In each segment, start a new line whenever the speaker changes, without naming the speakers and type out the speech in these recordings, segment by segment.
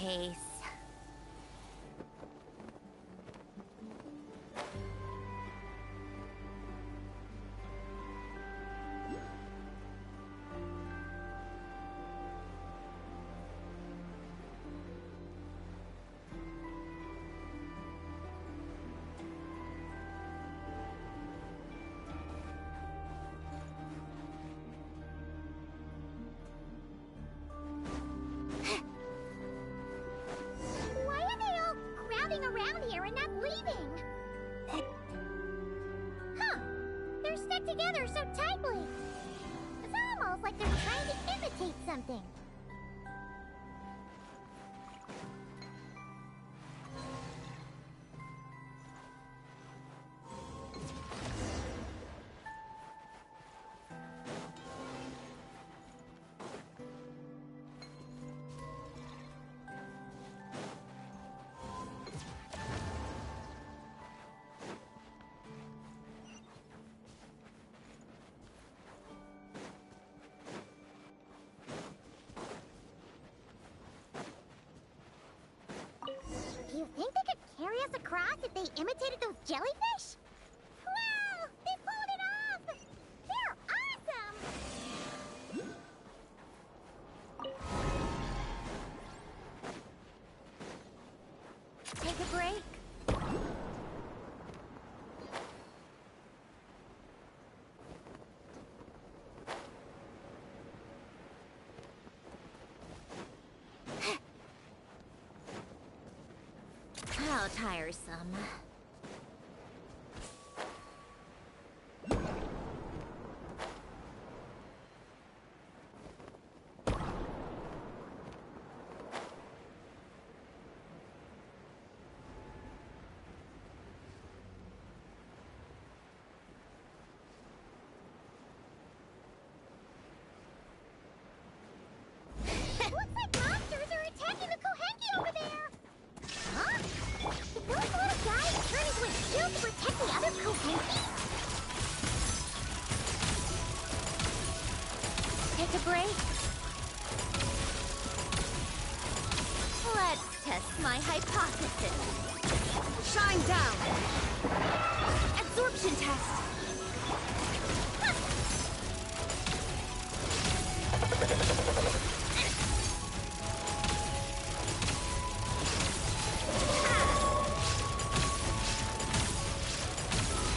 case.
Around here and not leaving. Huh. They're stuck together so tightly. It's almost like they're trying to imitate something. Do you think they could carry us across if they imitated those jellyfish? Wow! They pulled it off! They're awesome!
Take a break. How tiresome.
Looks like monsters are attacking the Kohenki over there! Huh? Did those little guys turn into a shield to protect the other Kohenki?
Take a break. Let's test my hypothesis. Shine down. Absorption test.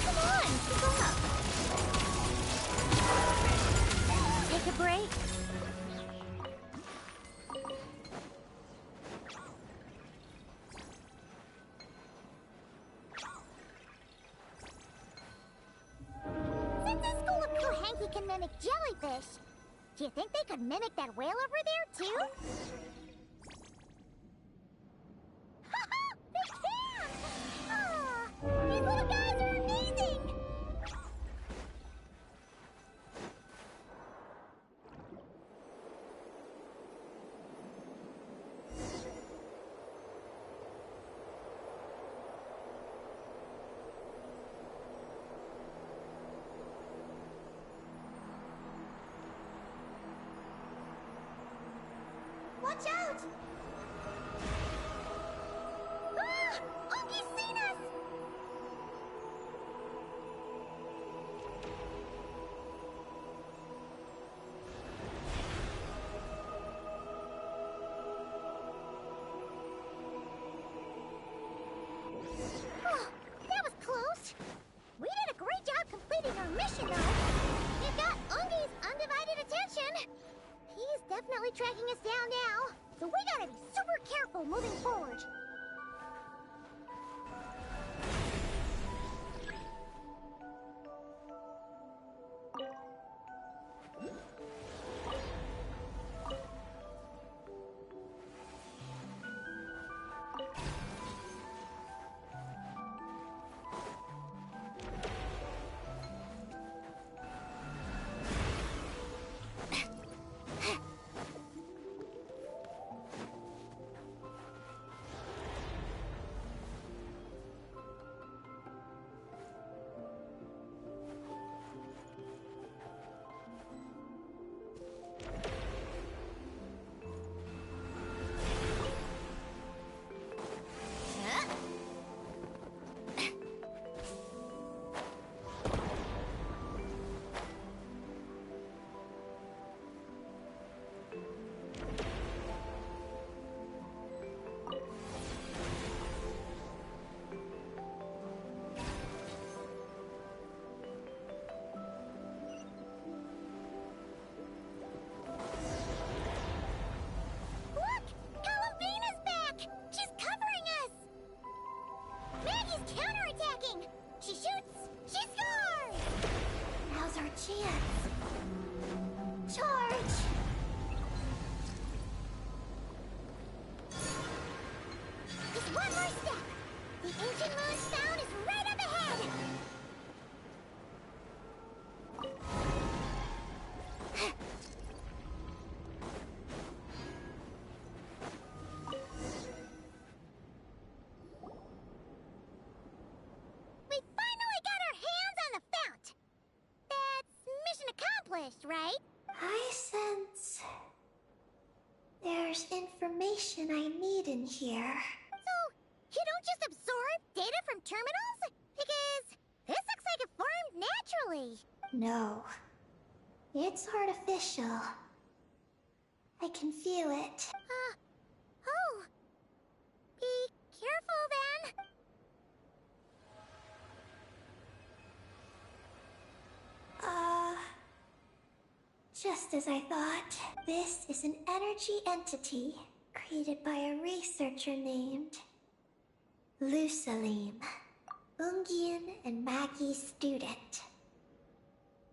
Come on, keep up. Take a break.
Since this school of Kohenki can mimic jellyfish, do you think they could mimic that whale over there, too? Haha! They can! Ah, these little guys are amazing! Watch out! Ah! Unky's seen us! Oh, that was close. We did a great job completing our mission, though. It got Unky's undivided attention. He's definitely tracking us down now, so we gotta be super careful moving forward. counterattacking! She shoots! She scores! Now's our chance! Charge! Just one more step! The ancient moon's sound is right up ahead! We finally got our hands on the fount! That's mission accomplished, right?
I sense there's information I need in here.
So, you don't just absorb data from terminals? Because this looks like it formed naturally.
No, it's artificial. I can feel it.
Oh. Be careful then.
Just as I thought. This is an energy entity created by a researcher named Lusalim, Ungian and Maggie's student.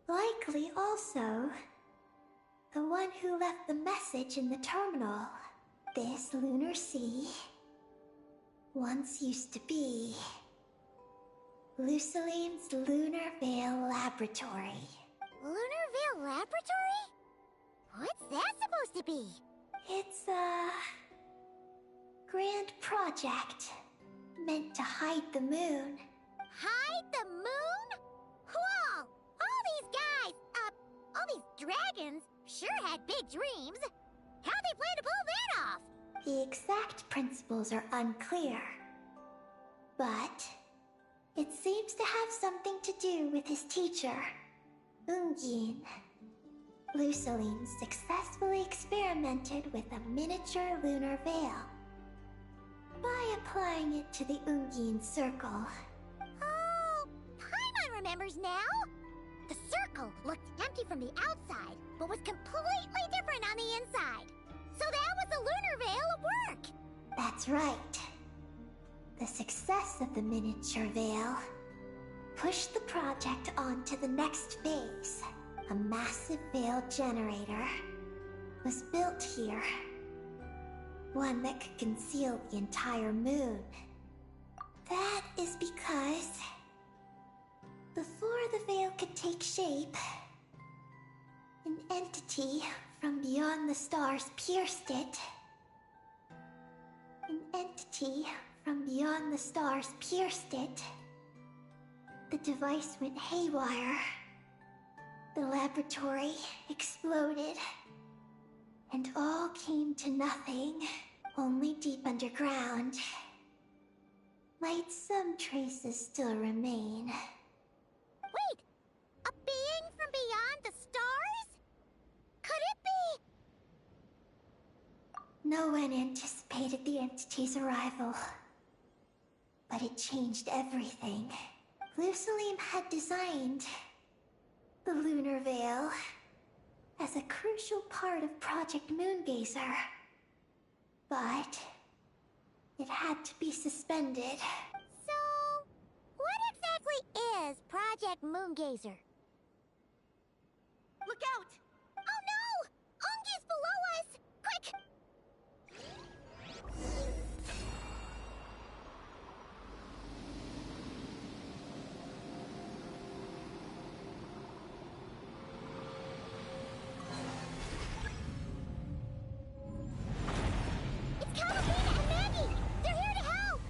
Likely also the one who left the message in the terminal. This lunar sea once used to be Lusalim's Lunar Veil Laboratory.
Lunar Veil Laboratory? What's that supposed to be?
It's a grand project meant to hide the moon.
Hide the moon? Whoa! All these guys, all these dragons sure had big dreams. How'd they plan to pull that off?
The exact principles are unclear, but it seems to have something to do with his teacher, Ungin. Lusaline successfully experimented with a miniature lunar veil by applying it to the Ungin circle.
Oh, Paimon remembers now. The circle looked empty from the outside, but was completely different on the inside. So that was the lunar veil at work.
That's right. The success of the miniature veil pushed the project on to the next phase. A massive veil generator was built here. One that could conceal the entire moon. That is because before the veil could take shape, an entity from beyond the stars pierced it. An entity from beyond the stars pierced it. The device went haywire. The laboratory exploded. And all came to nothing. Only deep underground might some traces still remain.
Wait! A being from beyond the stars? Could it be?
No one anticipated the entity's arrival. But it changed everything. Lusalim had designed the lunar veil as a crucial part of Project Moongazer. But it had to be suspended.
So, what exactly is Project Moongazer? Look out! Oh no! Ungi's below us! Quick! It's Catalina and Maggie! They're here to help!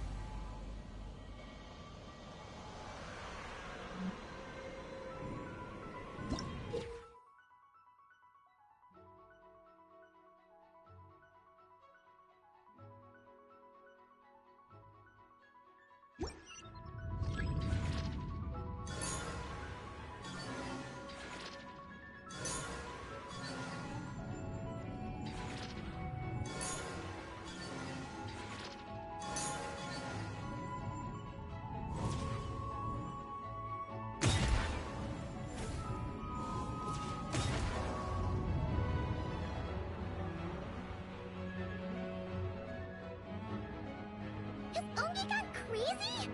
Has Ungi gone crazy?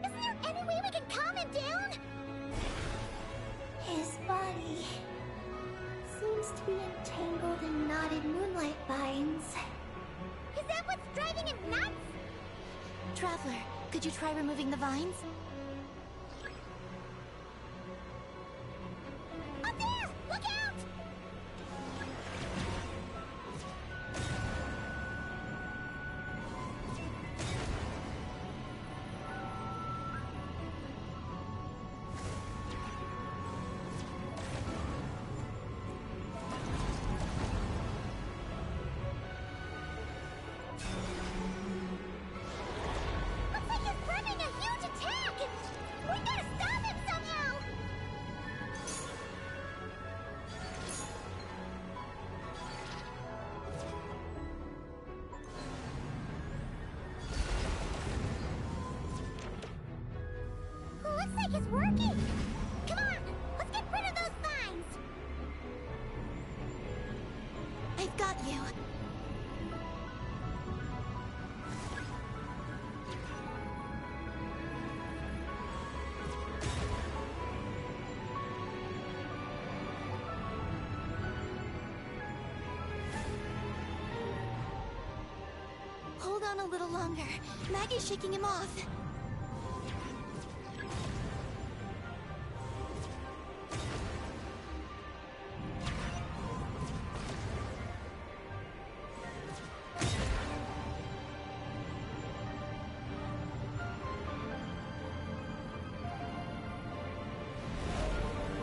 Isn't there we can calm him down?
His body seems to be entangled in knotted moonlight vines.
Is that what's driving him nuts?
Traveler, could you try removing the vines?
Up there! Look out! Looks like he's planning a huge attack! We gotta stop him somehow! Looks like it's working! Come on! Let's get rid of those vines!
I've got you. Hold on a little longer. Maggie's shaking him off.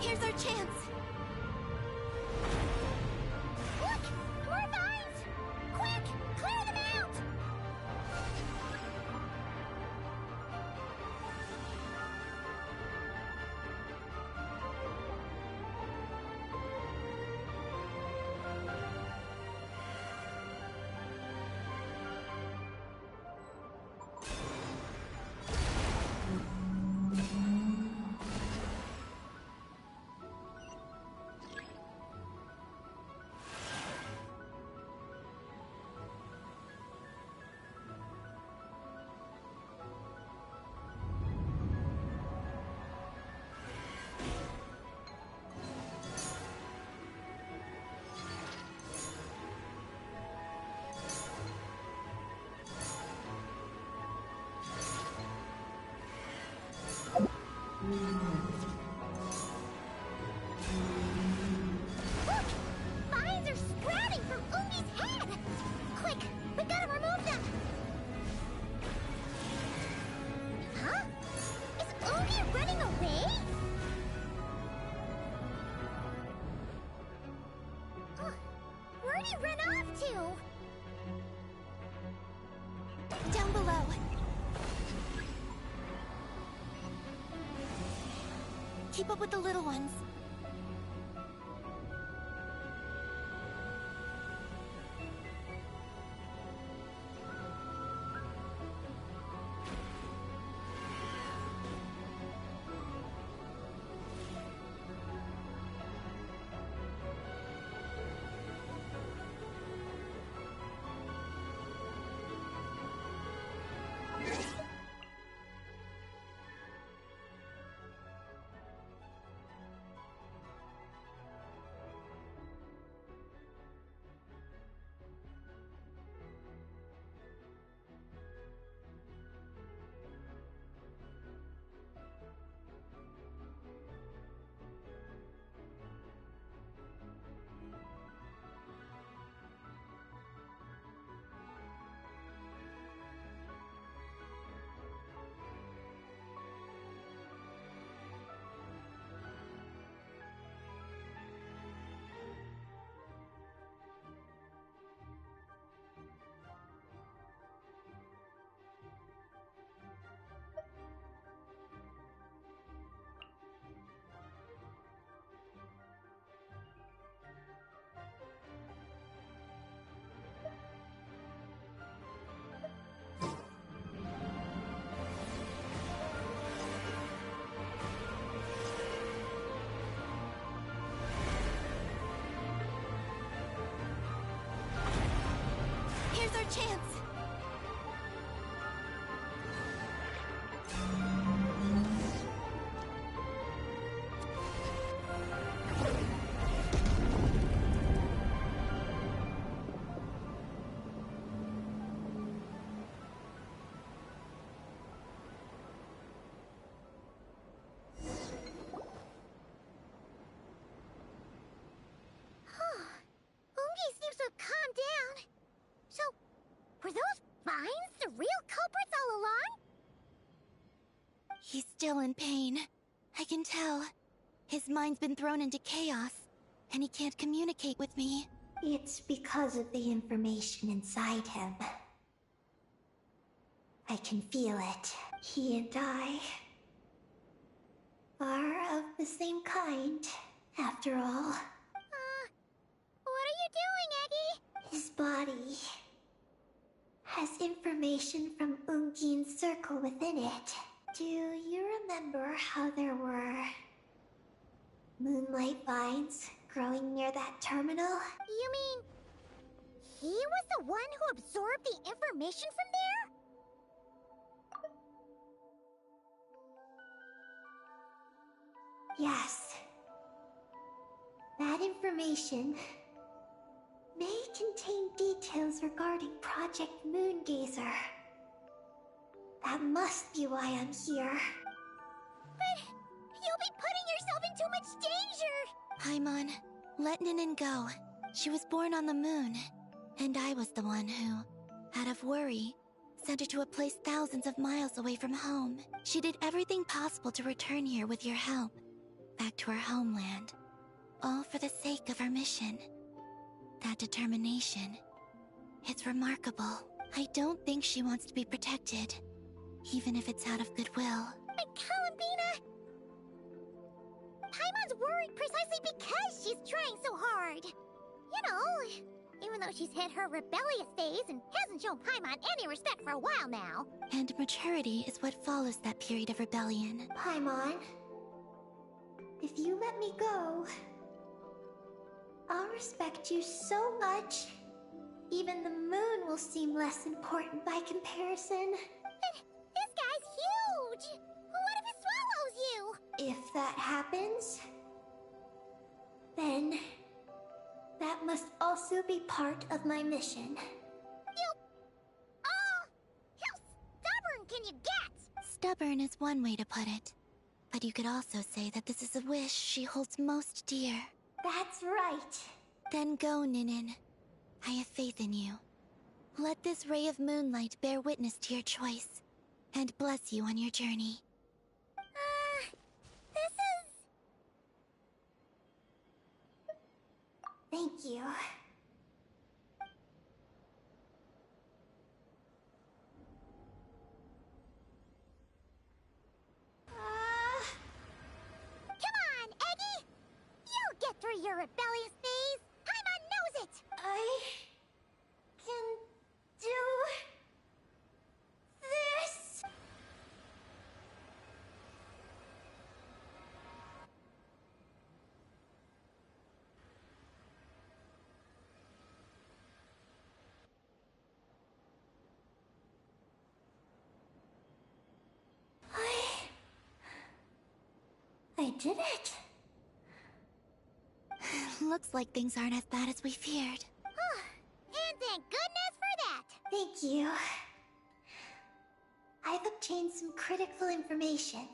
Here's our chance.
Look! More vines! Quick! Clear them out! Look! Vines are sprouting from Ungi's head! Quick! We gotta remove them! Huh? Is Ungi running away? Where'd he run off to?
Down below. Keep up with the little ones. He's still in pain. I can tell. His mind's been thrown into chaos, and he can't communicate with me.
It's because of the information inside him. I can feel it. He and I are of the same kind, after all.
What are you doing, Eggy?
His body has information from Ungin's circle within it. Do you remember how there were moonlight vines growing near that terminal?
You mean he was the one who absorbed the information from there?
Yes. That information may contain details regarding Project Moongazer. That must be why I'm here.
But you'll be putting yourself in too much danger!
Paimon, let Ninin go. She was born on the moon, and I was the one who, out of worry, sent her to a place thousands of miles away from home. She did everything possible to return here with your help, back to her homeland, all for the sake of our mission. That determination, it's remarkable. I don't think she wants to be protected, even if it's out of goodwill.
But Columbina! Paimon's worried precisely because she's trying so hard. You know, even though she's hit her rebellious phase and hasn't shown Paimon any respect for a while now.
And maturity is what follows that period of rebellion.
Paimon, if you let me go, I'll respect you so much. Even the moon will seem less important by comparison.
This guy's huge! What if it swallows you?
If that happens, then that must also be part of my mission.
How stubborn can you get?
Stubborn is one way to put it. But you could also say that this is a wish she holds most dear.
That's right.
Then go, Ninin. I have faith in you. Let this ray of moonlight bear witness to your choice, and bless you on your journey.
This is...
Thank you.
Come on, Eggy! You'll get through your rebellious phase! Paimon knows it!
I can do this. I did it.
Looks like things aren't as bad as we feared.
And thank goodness for that!
Thank you. I've obtained some critical information.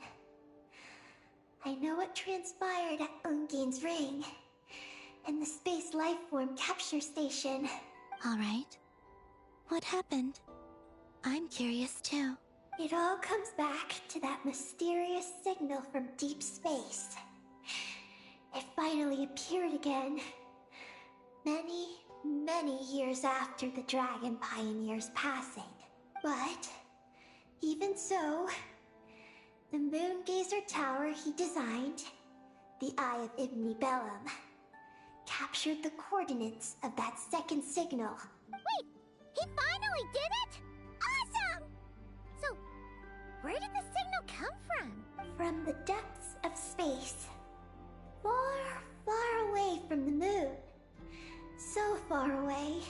I know what transpired at Ungain's ring and the space lifeform capture station.
All right. What happened? I'm curious too.
It all comes back to that mysterious signal from deep space. It finally appeared again. Many years after the Dragon Pioneer's passing. But, even so, the Moongazer Tower he designed, the Eye of Ibni Bellum, captured the coordinates of that second signal.
Wait! He finally did it?! Awesome! So, where did the signal come from?
From the depths of space. Far away from the moon. So far away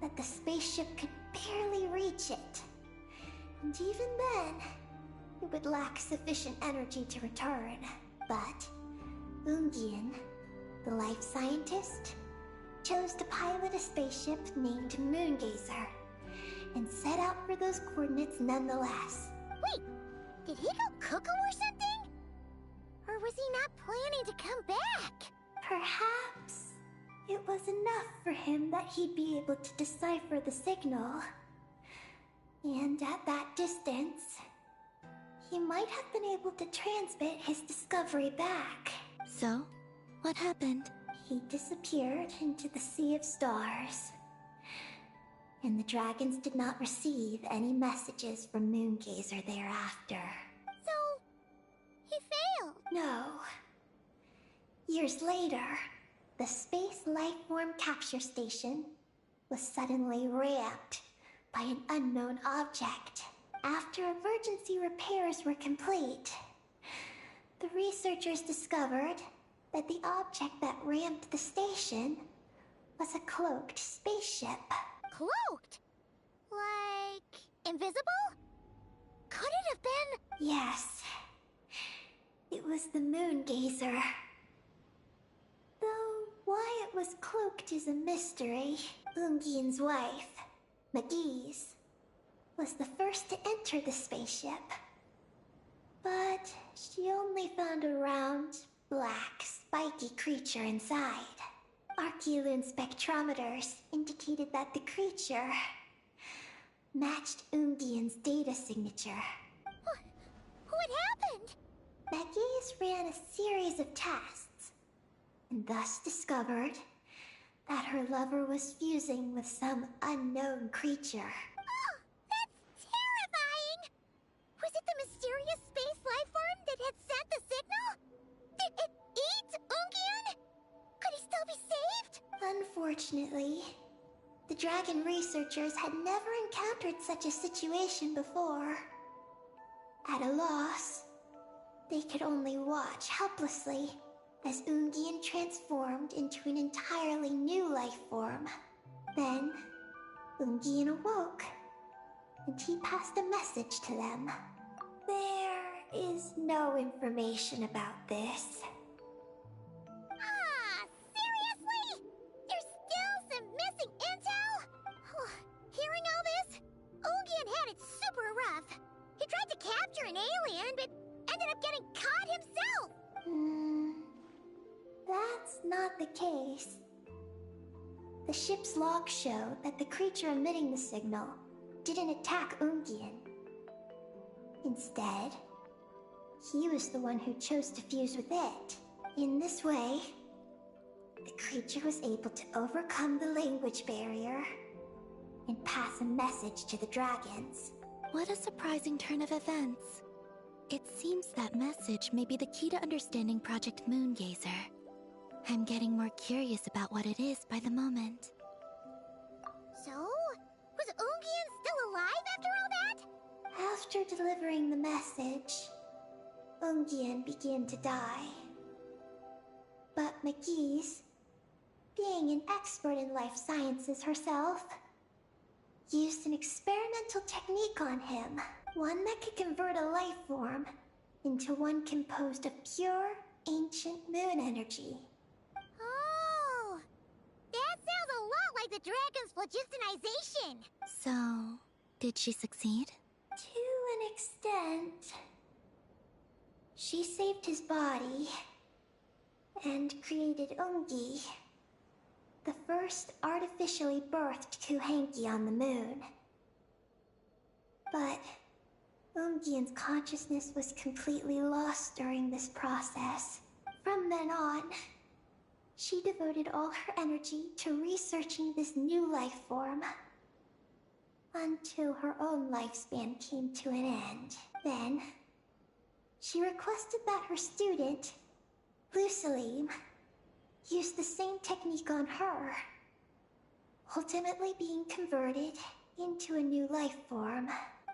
that the spaceship could barely reach it. And even then, it would lack sufficient energy to return. But Ungin, the life scientist, chose to pilot a spaceship named Moongazer and set out for those coordinates nonetheless.
Wait, did he go cuckoo or something? Or was he not planning to come back?
Perhaps it was enough for him that he'd be able to decipher the signal. And at that distance, he might have been able to transmit his discovery back.
So, what happened?
He disappeared into the sea of stars. And the dragons did not receive any messages from Moongazer thereafter.
So, he failed.
No. Years later, the Space Lifeform Capture Station was suddenly ramped by an unknown object. After emergency repairs were complete, the researchers discovered that the object that ramped the station was a cloaked spaceship.
Cloaked? Like, invisible? Could it have been?
Yes. It was the Moongazer. Though why it was cloaked is a mystery. Ungian's wife, McGee's, was the first to enter the spaceship. But she only found a round, black, spiky creature inside. Archeloon spectrometers indicated that the creature matched Ungian's data signature.
What happened?
McGee's ran a series of tests, and thus discovered that her lover was fusing with some unknown creature.
Oh, that's terrifying! Was it the mysterious space lifeform that had sent the signal? Did it eat Ungian? Could he still be saved?
Unfortunately, the dragon researchers had never encountered such a situation before. At a loss, they could only watch helplessly as Ungian transformed into an entirely new life form. Then, Ungian awoke, and he passed a message to them. There is no information about this.
Ah, seriously? There's still some missing intel? Hearing all this, Ungian had it super rough. He tried to capture an alien, but ended up getting caught himself.
That's not the case. The ship's logs show that the creature emitting the signal didn't attack Ungian. Instead, he was the one who chose to fuse with it. In this way, the creature was able to overcome the language barrier and pass a message to the dragons.
What a surprising turn of events. It seems that message may be the key to understanding Project Moongazer. I'm getting more curious about what it is by the moment.
So, was Ungian still alive after all that?
After delivering the message, Ungian began to die. But McGee's, being an expert in life sciences herself, used an experimental technique on him. One that could convert a life form into one composed of pure, ancient moon energy.
Oh, that sounds a lot like the dragon's phlogistonization.
So, did she succeed?
To an extent. She saved his body and created Ungi, the first artificially birthed Kuhanki on the moon. But Ungian's consciousness was completely lost during this process. From then on, she devoted all her energy to researching this new life form, until her own lifespan came to an end. Then, she requested that her student, Lucilim, use the same technique on her, ultimately being converted into a new life form.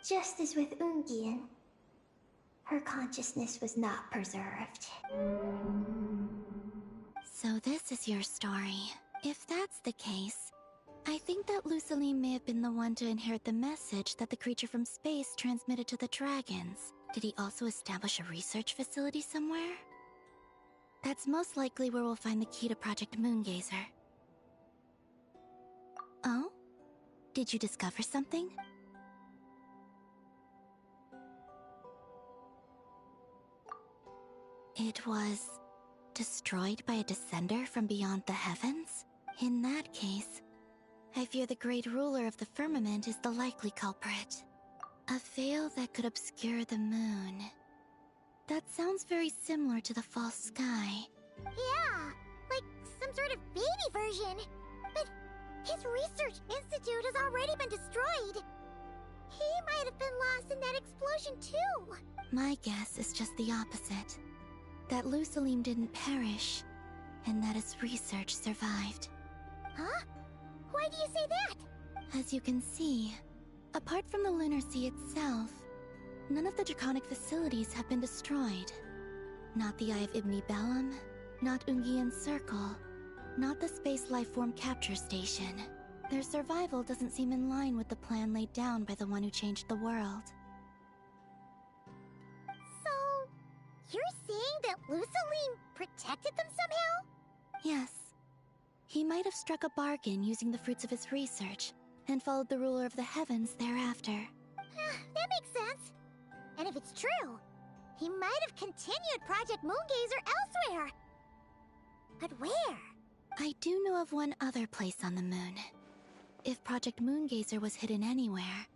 Just as with Ungian, her consciousness was not preserved.
So this is your story. If that's the case, I think that Luciline may have been the one to inherit the message that the creature from space transmitted to the dragons. Did he also establish a research facility somewhere? That's most likely where we'll find the key to Project Moongazer. Oh? Did you discover something? It was destroyed by a descender from beyond the heavens? In that case, I fear the great ruler of the firmament is the likely culprit. A veil that could obscure the moon. That sounds very similar to the false sky.
Yeah, like some sort of baby version. But his research institute has already been destroyed. He might have been lost in that explosion too.
My guess is just the opposite. That Lusalim didn't perish, and that his research survived.
Huh? Why do you say that?
As you can see, apart from the Lunar Sea itself, none of the draconic facilities have been destroyed. Not the Eye of Ibn Bellum, not Ungian's Circle, not the Space Lifeform Capture Station. Their survival doesn't seem in line with the plan laid down by the one who changed the world.
So, you're saying that Lusalim protected them somehow?
Yes. He might have struck a bargain using the fruits of his research, and followed the ruler of the heavens thereafter.
That makes sense. And if it's true, he might have continued Project Moongazer elsewhere. But where?
I do know of one other place on the moon. If Project Moongazer was hidden anywhere,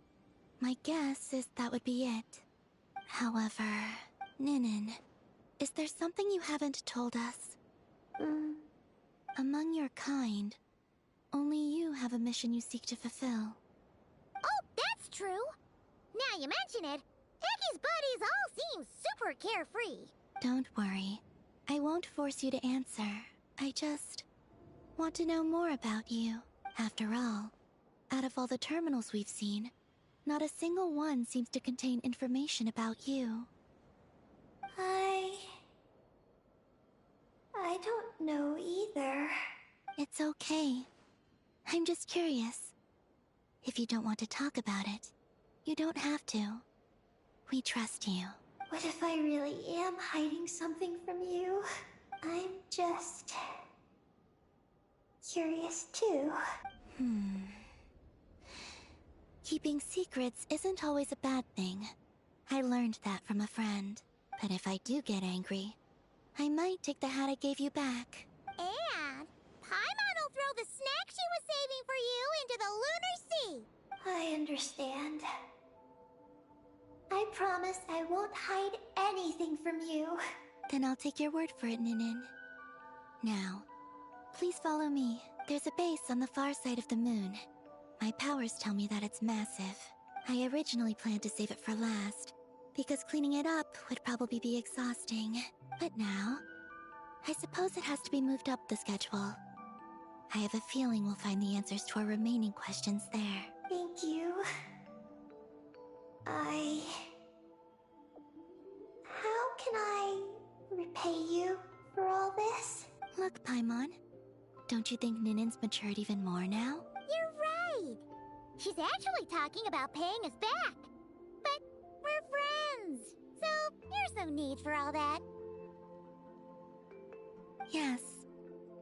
my guess is that would be it. However, Ninin, is there something you haven't told us? Among your kind, only you have a mission you seek to fulfill.
Oh, that's true. Now you mention it, Heki's buddies all seem super carefree.
Don't worry. I won't force you to answer. I just want to know more about you. After all, out of all the terminals we've seen, not a single one seems to contain information about you.
I don't know either.
It's okay. I'm just curious. If you don't want to talk about it, you don't have to. We trust you.
What if I really am hiding something from you? I'm just curious too.
Keeping secrets isn't always a bad thing. I learned that from a friend. But if I do get angry, I might take the hat I gave you back.
And Paimon will throw the snack she was saving for you into the Lunar Sea.
I understand. I promise I won't hide anything from you.
Then I'll take your word for it, Ninin. Now, please follow me. There's a base on the far side of the moon. My powers tell me that it's massive. I originally planned to save it for last, because cleaning it up would probably be exhausting. But now, I suppose it has to be moved up the schedule. I have a feeling we'll find the answers to our remaining questions there.
Thank you. How can I repay you for all this?
Look, Paimon, don't you think Ninin's matured even more now?
You're right. She's actually talking about paying us back. But we're friends, so there's no need for all that.
Yes,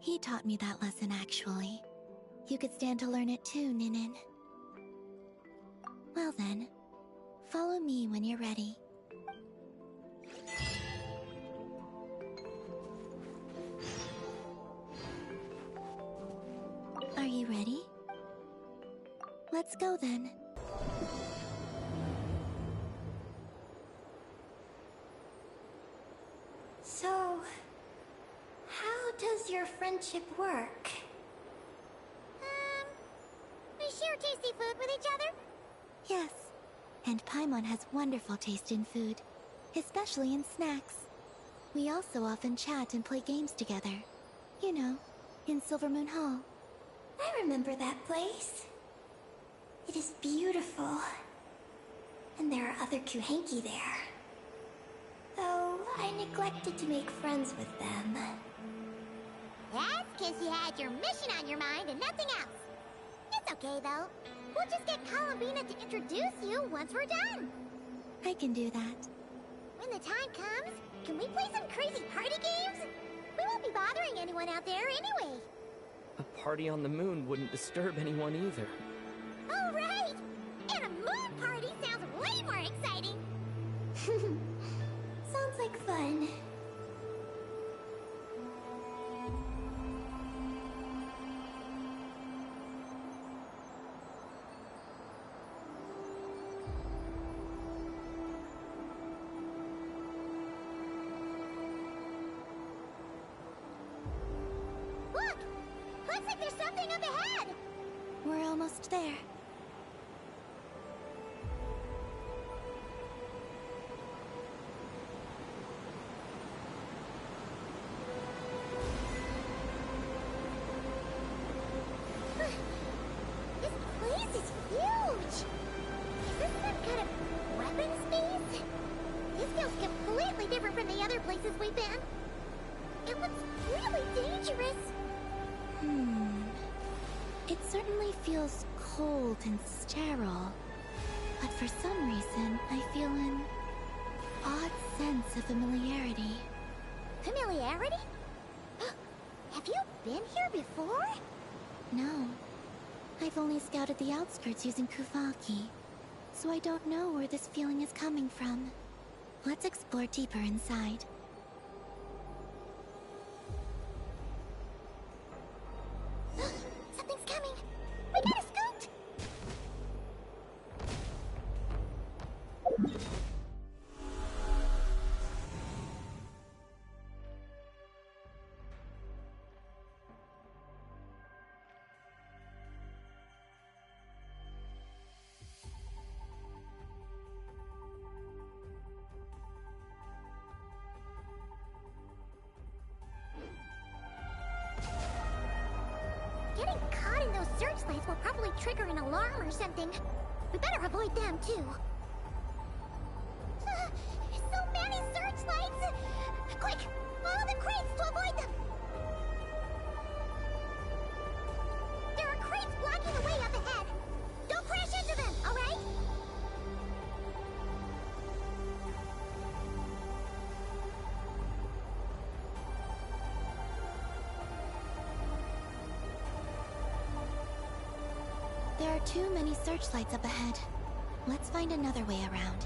he taught me that lesson actually. You could stand to learn it too, Ninin. Well then, follow me when you're ready. Are you ready? Let's go then.
So, how does your friendship work?
We share tasty food with each other?
Yes, and Paimon has wonderful taste in food, especially in snacks. We also often chat and play games together. You know, in Silvermoon Hall.
I remember that place. It is beautiful. And there are other Kuhenki there. Though I neglected to make friends with them.
That's because you had your mission on your mind and nothing else. It's okay, though. We'll just get Columbina to introduce you once we're done.
I can do that.
When the time comes, can we play some crazy party games? We won't be bothering anyone out there anyway.
A party on the moon wouldn't disturb anyone either.
Oh, right! And a moon party sounds way more exciting!
Sounds like fun.
Looks like there's something up ahead!
We're almost there.
This place is huge! Is this some kind of weapons base? This feels completely different from the other places we've been. It looks really dangerous.
It certainly feels cold and sterile. But for some reason, I feel an odd sense of familiarity.
Familiarity? Have you been here before?
No. I've only scouted the outskirts using Kuvaki, so I don't know where this feeling is coming from. Let's explore deeper inside.
Something's coming! We gotta scoot! Getting caught in those searchlights will probably trigger an alarm or something. We better avoid them, too. So many searchlights! Quick! Follow the crates to avoid them! There are crates blocking the way up ahead. Don't crash into them, alright?
There are too many searchlights up ahead. Let's find another way around.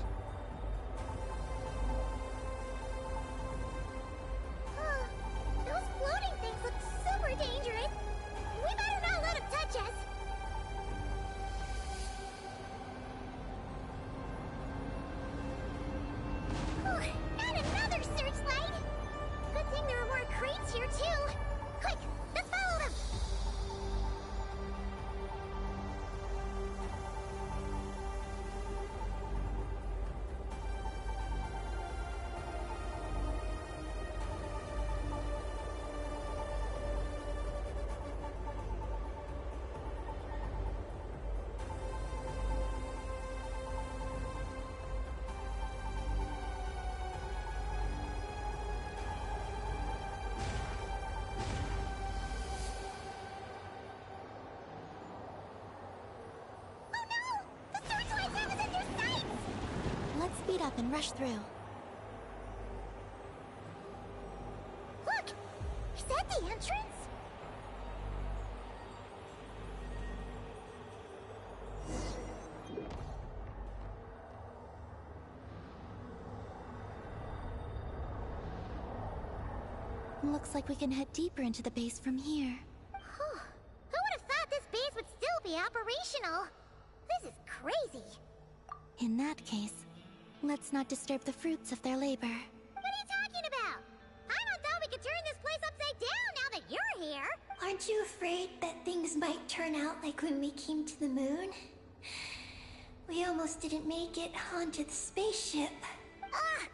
Those floating things look super dangerous. We better not let them touch us. And another searchlight. Good thing there are more crates here too. Quick, let's follow them. Oh no! The searchlights have us in their sights!
Let's speed up and rush through.
Look! Is that the entrance?
Looks like we can head deeper into the base from here.
Who would have thought this base would still be operational? This is crazy.
In that case, let's not disturb the fruits of their labor.
What are you talking about? I thought we could turn this place upside down now that you're here.
Aren't you afraid that things might turn out like when we came to the moon? We almost didn't make it onto the spaceship.
I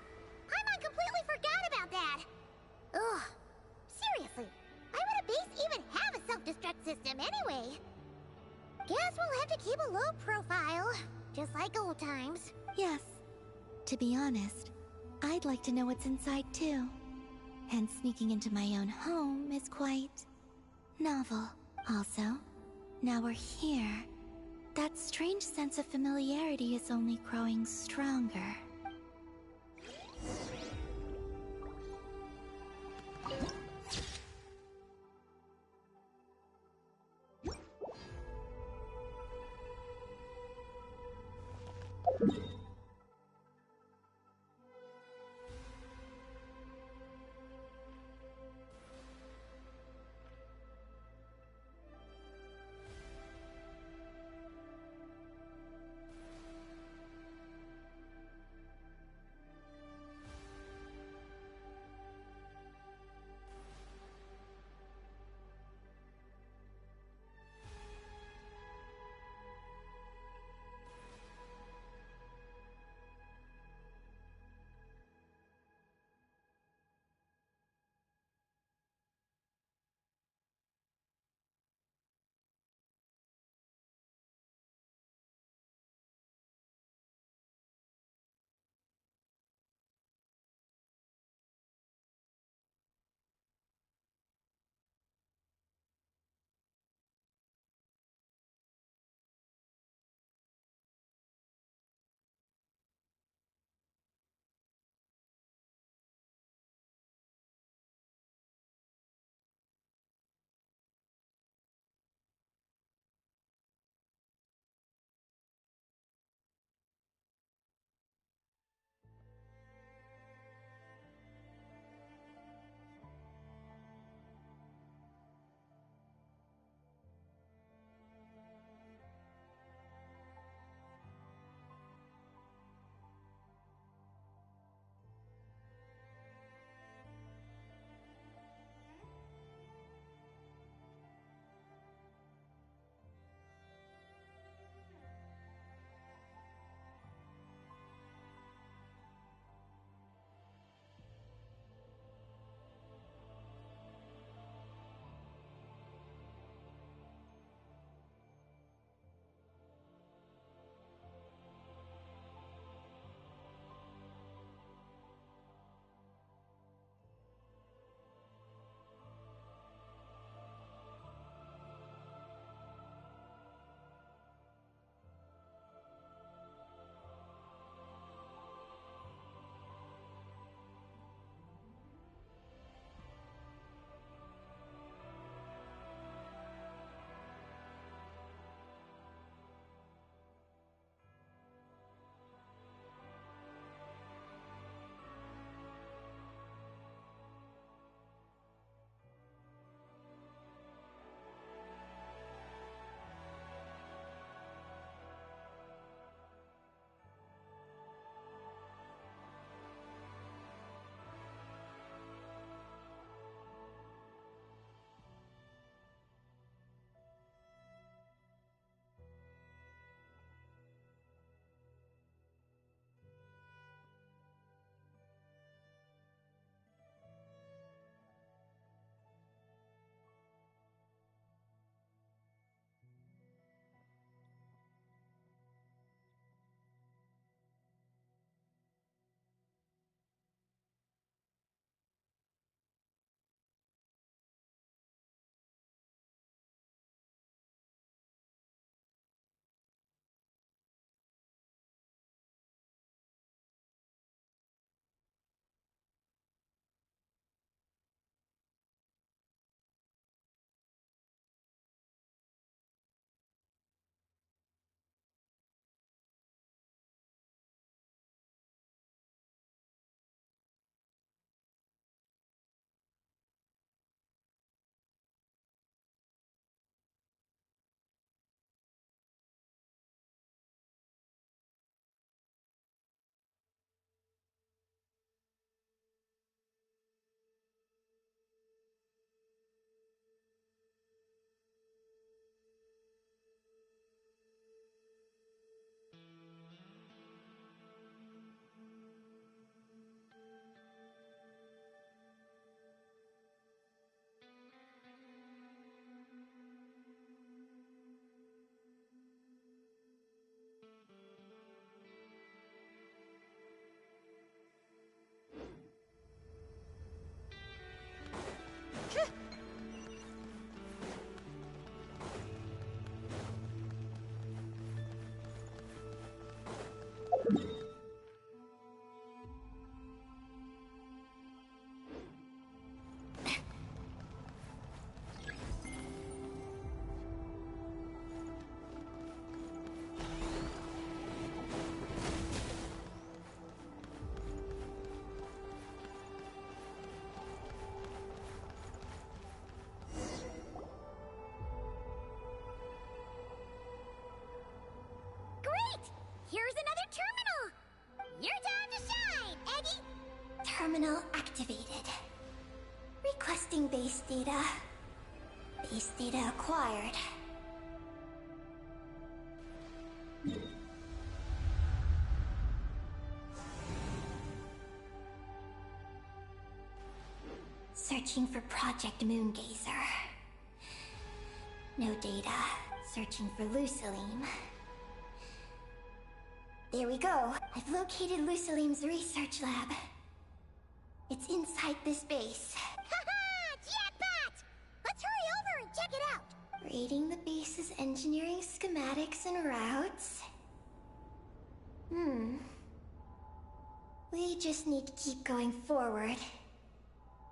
completely forgot about that. Ugh. Seriously, why would a base even have a self-destruct system anyway? Guess we'll have to keep a low profile, just like old times.
Yes. To be honest, I'd like to know what's inside too. And sneaking into my own home is quite novel. Also, now we're here. That strange sense of familiarity is only growing stronger.
terminal activated. Requesting base data. Base data acquired. Searching for Project Moongazer. No data. Searching for Lucilim. There we go. I've located Lucilim's research lab. It's inside this base.
Haha! Jackpot! Let's hurry over and check it out!
Reading the base's engineering schematics and routes. We just need to keep going forward.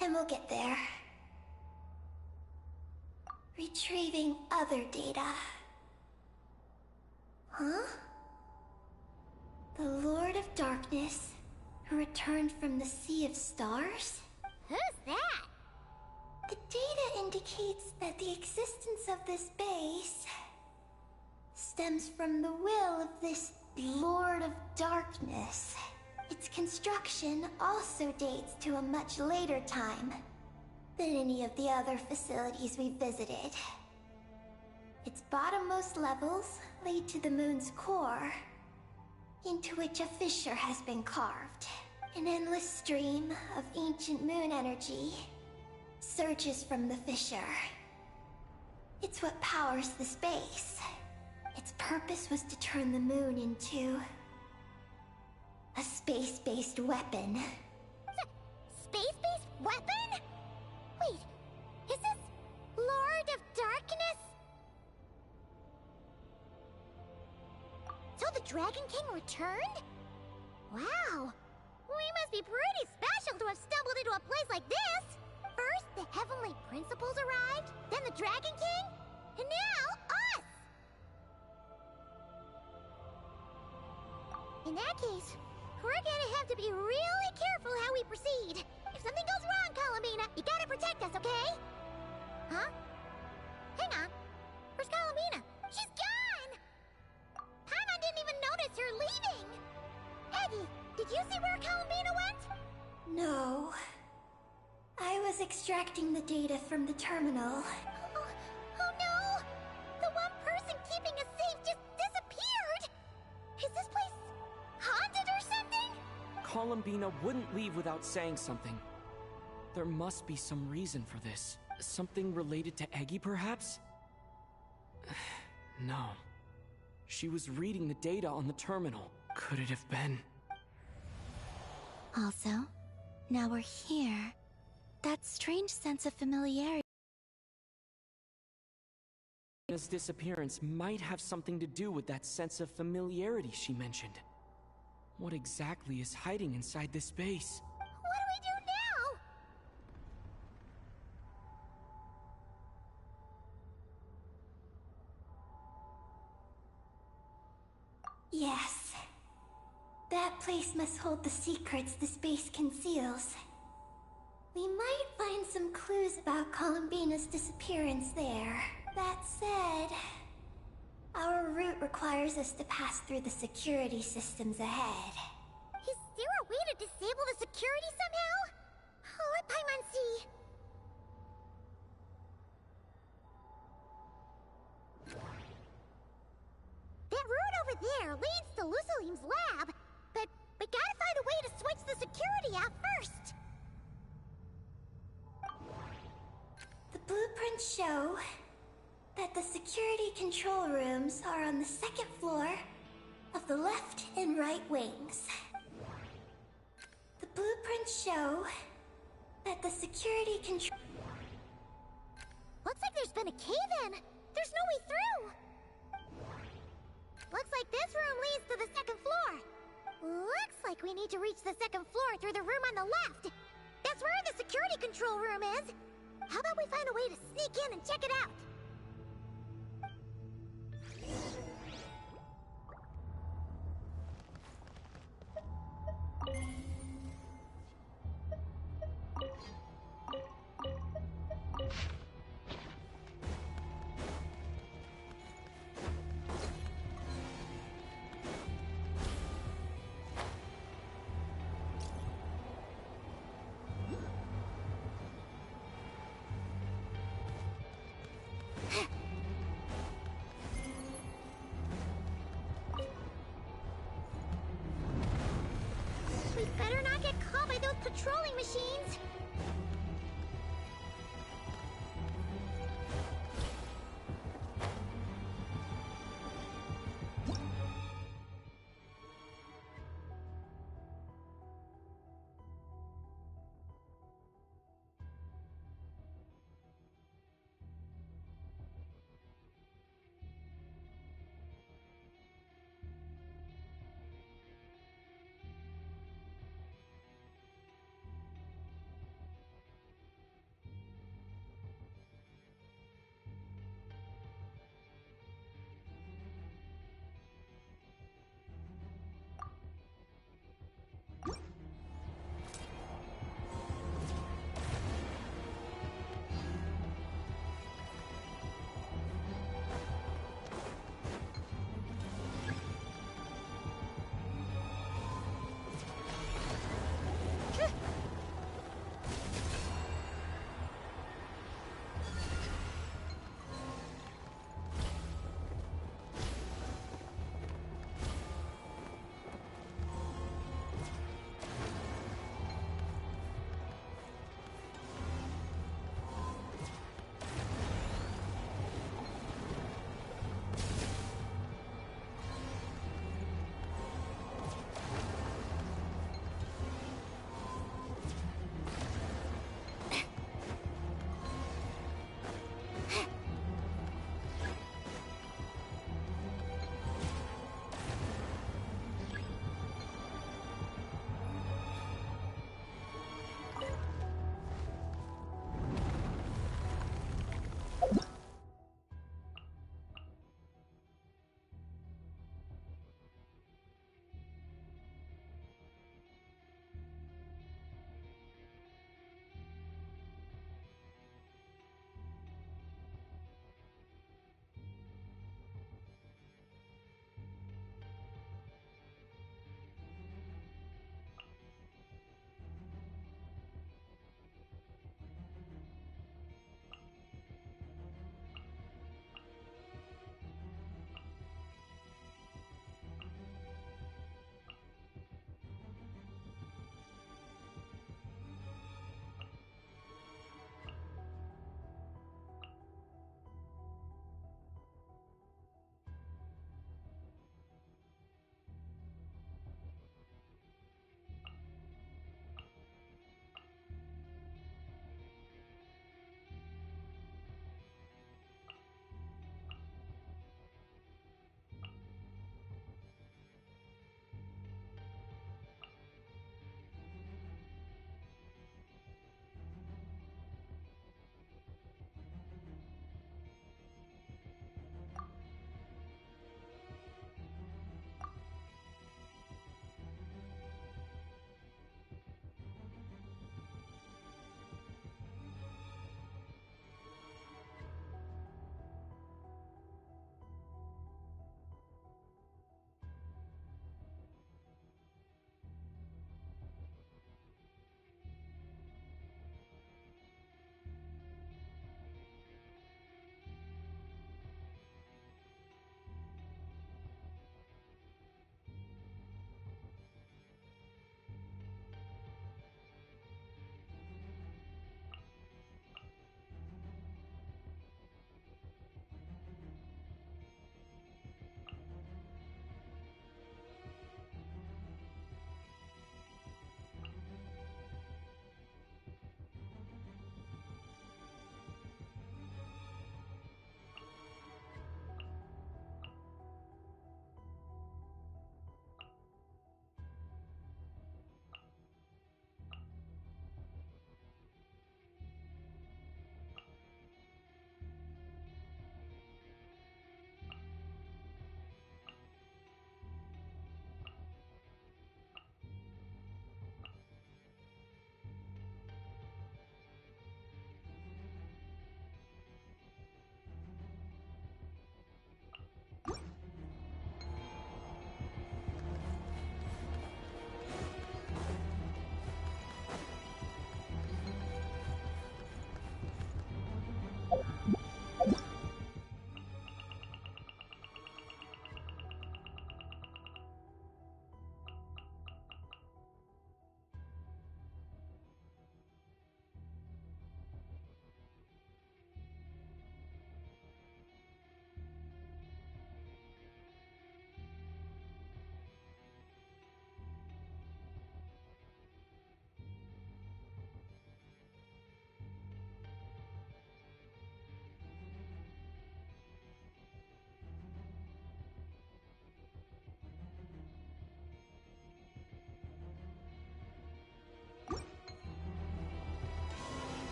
And we'll get there. Retrieving other data. Huh? The Lord of Darkness, who returned from the Sea of Stars?
Who's that?
The data indicates that the existence of this base stems from the will of this Lord of Darkness. Its construction also dates to a much later time than any of the other facilities we visited. Its bottommost levels lead to the moon's core, into which a fissure has been carved. An endless stream of ancient moon energy surges from the fissure. It's what powers the space. Its purpose was to turn the moon into a space-based weapon.
Space-based weapon? Wait, is this Lord of Darkness? So the Dragon King returned? Wow! We must be pretty special to have stumbled into a place like this! First, the Heavenly Principles arrived, then the Dragon King, and now us! In that case, we're gonna have to be really careful how we proceed. If something goes wrong, Colomina, you gotta protect us, okay? Huh? Hang on. Where's Colomina? She's gone! Paimon didn't even notice her leaving! Aggie, did you see where Colomina went?
No. I was extracting the data from the terminal.
Oh no! The one person keeping us safe just disappeared! Is this place haunted or something?
Columbina wouldn't leave without saying something. There must be some reason for this. Something related to Eggy, perhaps? No. She was reading the data on the terminal. Could it have been?
Also, now we're here. That strange sense of familiarity.
His disappearance might have something to do with that sense of familiarity she mentioned. What exactly is hiding inside this base?
What do we do now?
Yes. That place must hold the secrets the space conceals. We might find some clues about Columbina's disappearance there. That said, our route requires us to pass through the security systems ahead.
Is there a way to disable the security somehow? Let Paimon see. That route over there leads to Lucilim's lab, but we gotta find a way to switch the security out first.
The blueprints show that the security control rooms are on the second floor of the left and right wings. The blueprints show that the security control...
Looks like there's been a cave-in. There's no way through. Looks like this room leads to the second floor. Looks like we need to reach the second floor through the room on the left. That's where the security control room is. How about we find a way to sneak in and check it out? Better not get caught by those patrolling machines.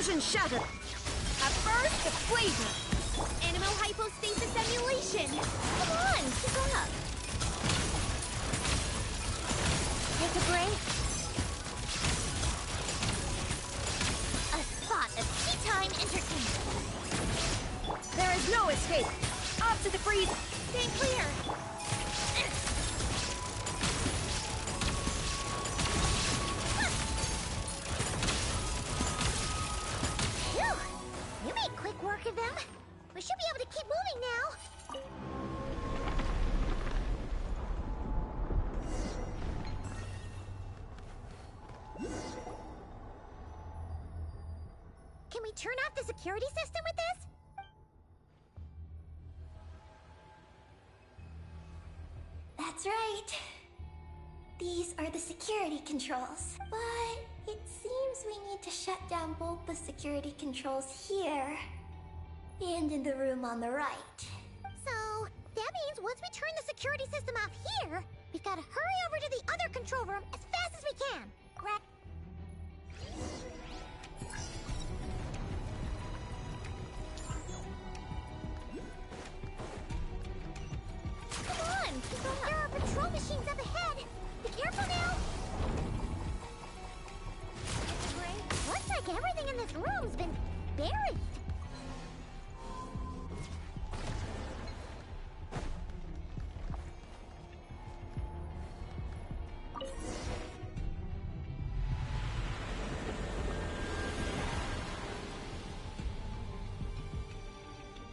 Illusion shattered! At first, the flavor!
Animal hypostasis emulation! Come on, keep up! Take a break. A spot of tea time entertainment.
There is no escape! Up to the freeze!
Stay clear! Phew! You made quick work of them. We should be able to keep moving now. Can we turn off the security system with this?
That's right. These are the security controls. But it seems we need to shut down both the security controls here and in the room on the right.
So, that means once we turn the security system off here, we've got to hurry over to the other control room as fast as we can. Correct? Come on, keep up. There are patrol machines up ahead. Be careful now. Looks like everything in this room's been buried.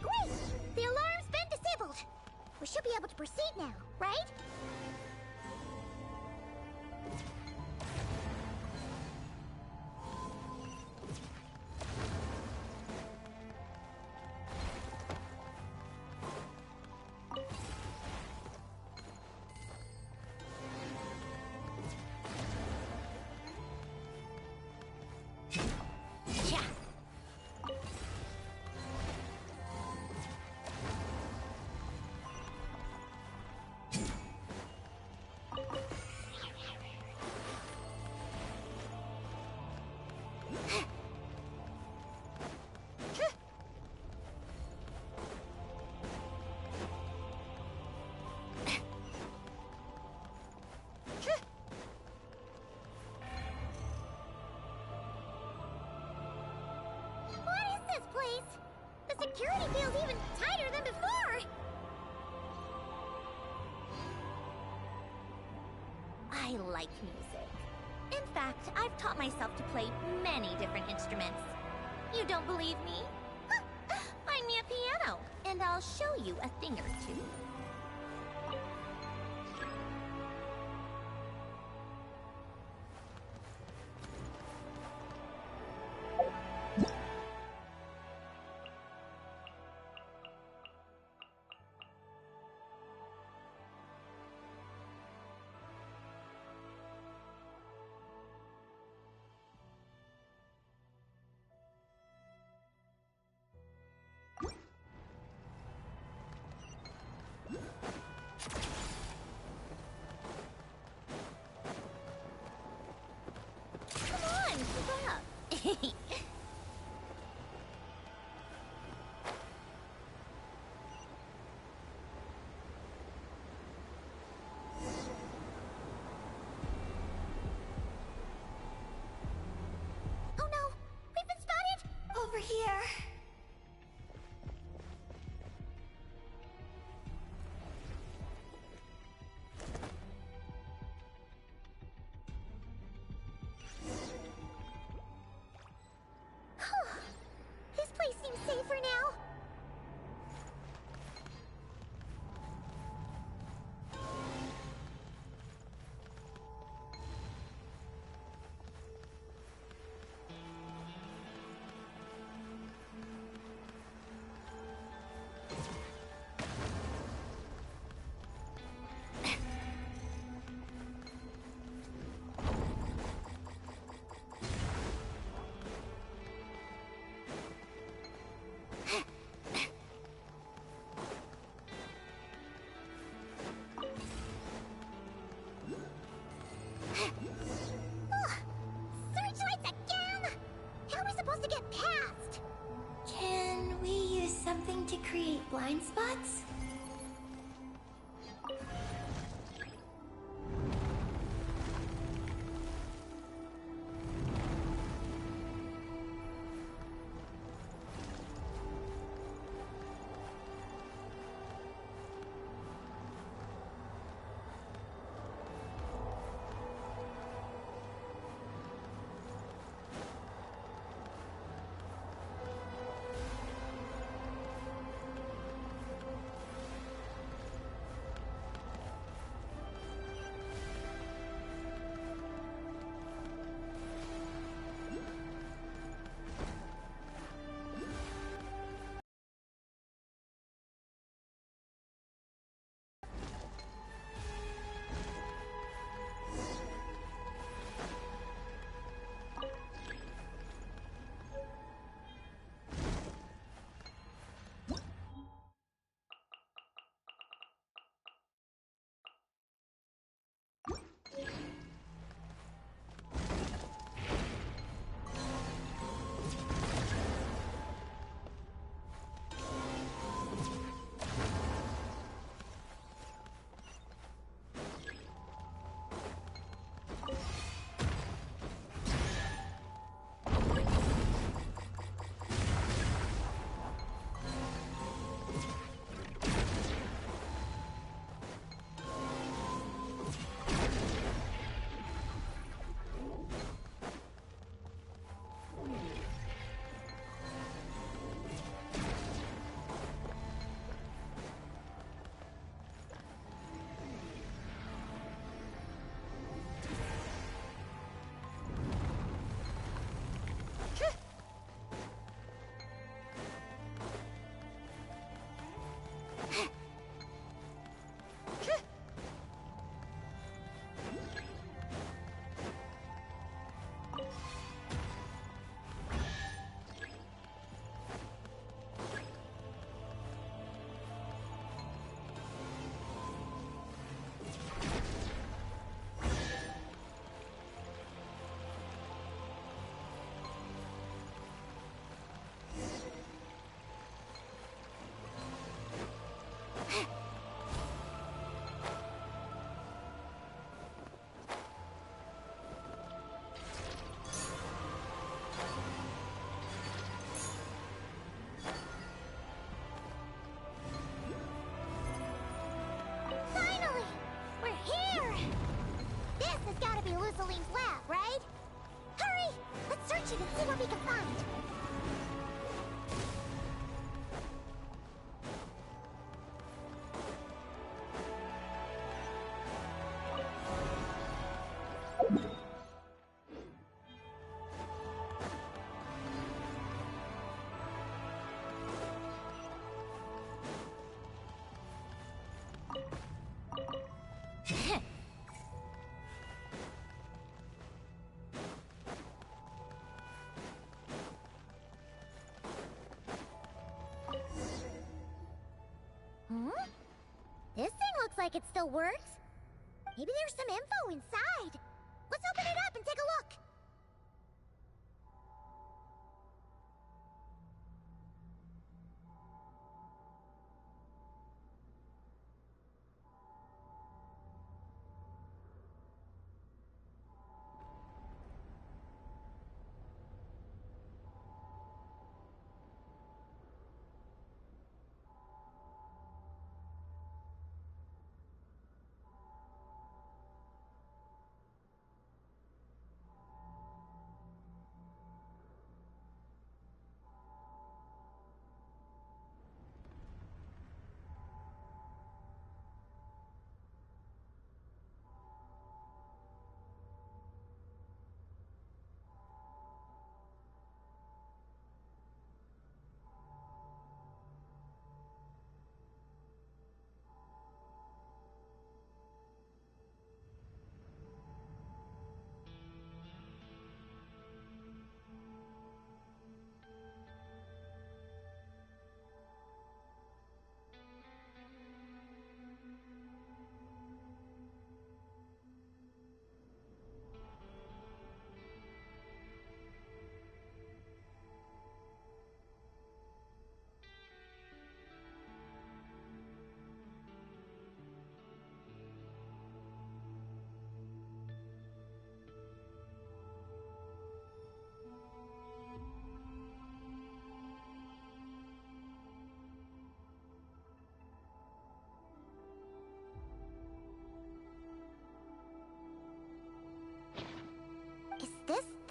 Great! The alarm's been disabled. We should be able to proceed now, right? Yeah. What is this place? The security feels even tighter than before.
I like music. In fact, I've taught myself to play many different instruments. You don't believe me? Find me a piano, and I'll show you a thing or two.
Come on, keep up. Oh no, we've been spotted.
Over here. blind spots?
Finally! We're here! This has got to be Luciline's lab, right? Hurry! Let's search it and see what we can find. This thing looks like it still works. Maybe there's some info inside. Let's open it up and take a look.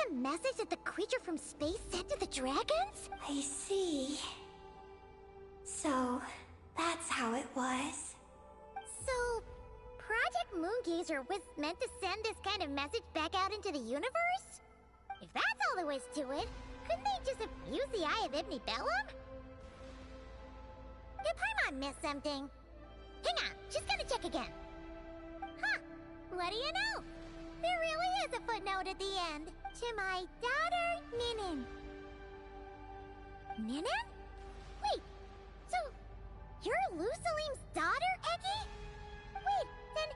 the message that the creature from space sent to the dragons?
I see. So, that's how it was.
So, Project Moongazer was meant to send this kind of message back out into the universe? If that's all there was to it, couldn't they just have used the Eye of Ibn Bellum? Did Paimon miss something? Hang on, she's gonna check again. Huh, what do you know? There really is a footnote at the end. To my daughter, Ninin. Ninin? Wait, so you're Lusalim's daughter, Eggy? Wait, then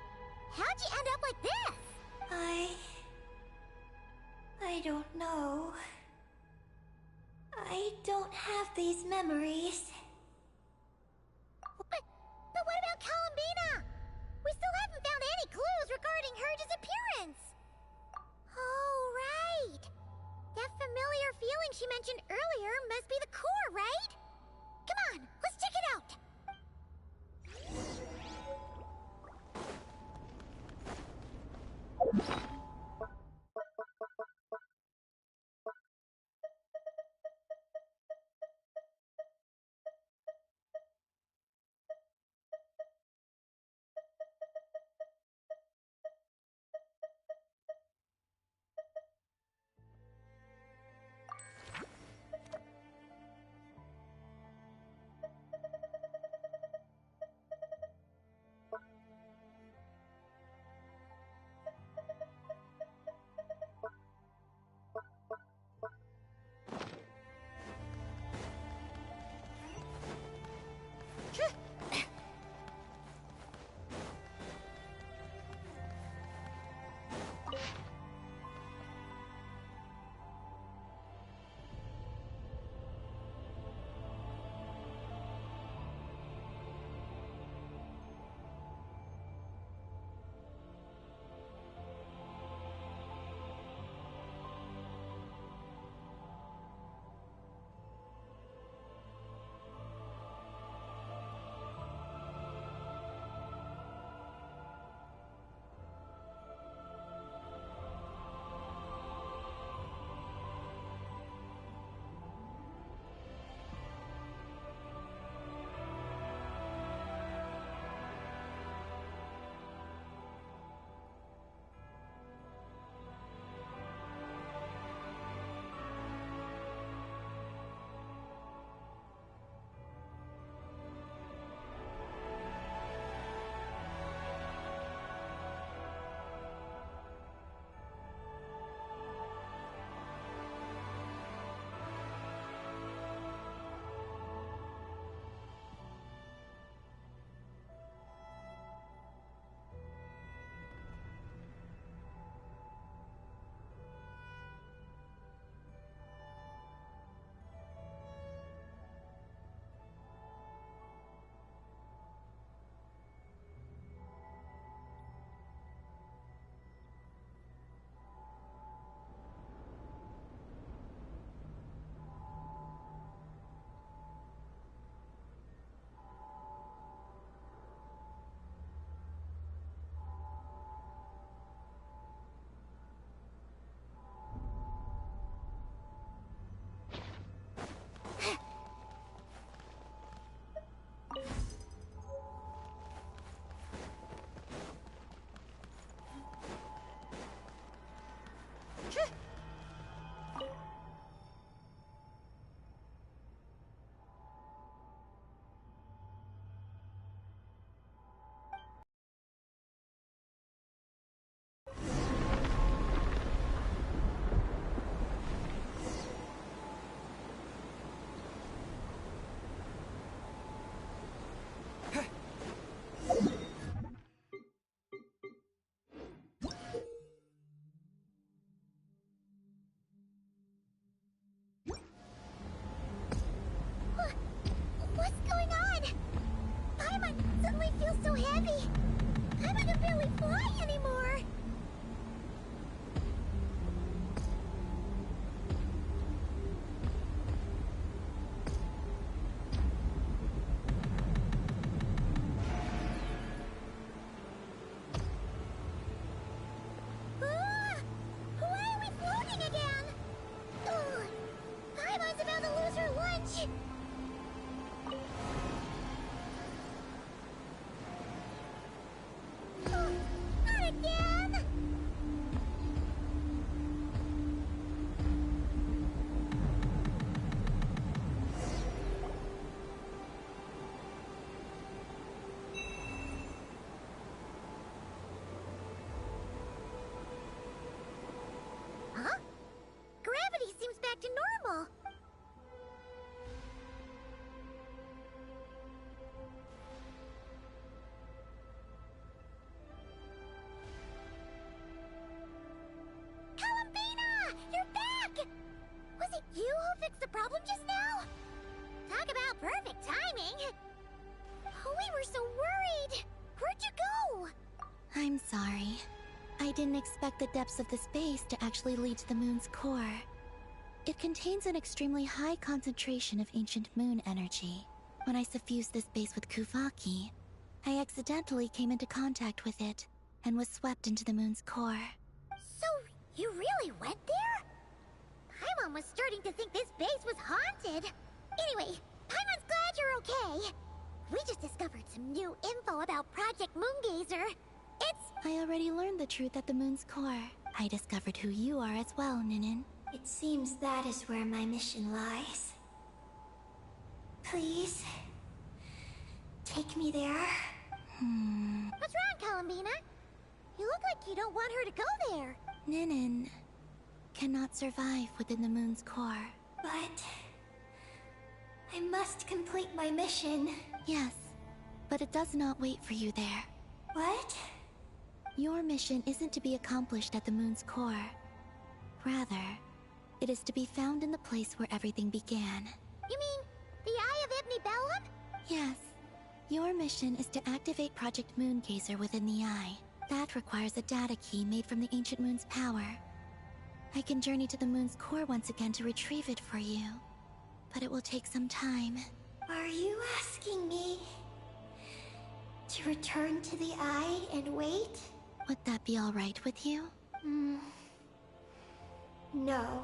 how'd you end up like this?
I don't know. I don't have these memories.
But what about Columbina? We still haven't found any clues regarding her disappearance. Oh, right. That familiar feeling she mentioned earlier must be the core, right? Come on, let's check it out. fix the problem just now? Talk about perfect timing. Oh, we were so worried. Where'd you go?
I'm sorry. I didn't expect the depths of the space to actually lead to the moon's core. It contains an extremely high concentration of ancient moon energy. When I suffused this base with Kuvaki, I accidentally came into contact with it and was swept into the moon's core.
So, you really went there? Paimon was starting to think this base was haunted. Anyway, Paimon's glad you're okay. We just discovered some new info about Project Moongazer.
I already learned the truth at the moon's core. I discovered who you are as well, Ninin.
It seems that is where my mission lies. Please, take me there.
What's wrong, Columbina? You look like you don't want her to go there.
Ninin cannot survive within the moon's core.
But I must complete my mission.
Yes, but it does not wait for you there.
What?
Your mission isn't to be accomplished at the moon's core. Rather, it is to be found in the place where everything began.
You mean the Eye of Ibn Bellum?
Yes. Your mission is to activate Project Moongazer within the Eye. That requires a data key made from the ancient moon's power. I can journey to the moon's core once again to retrieve it for you. But it will take some time.
Are you asking me to return to the Eye and wait?
Would that be alright with you?
No.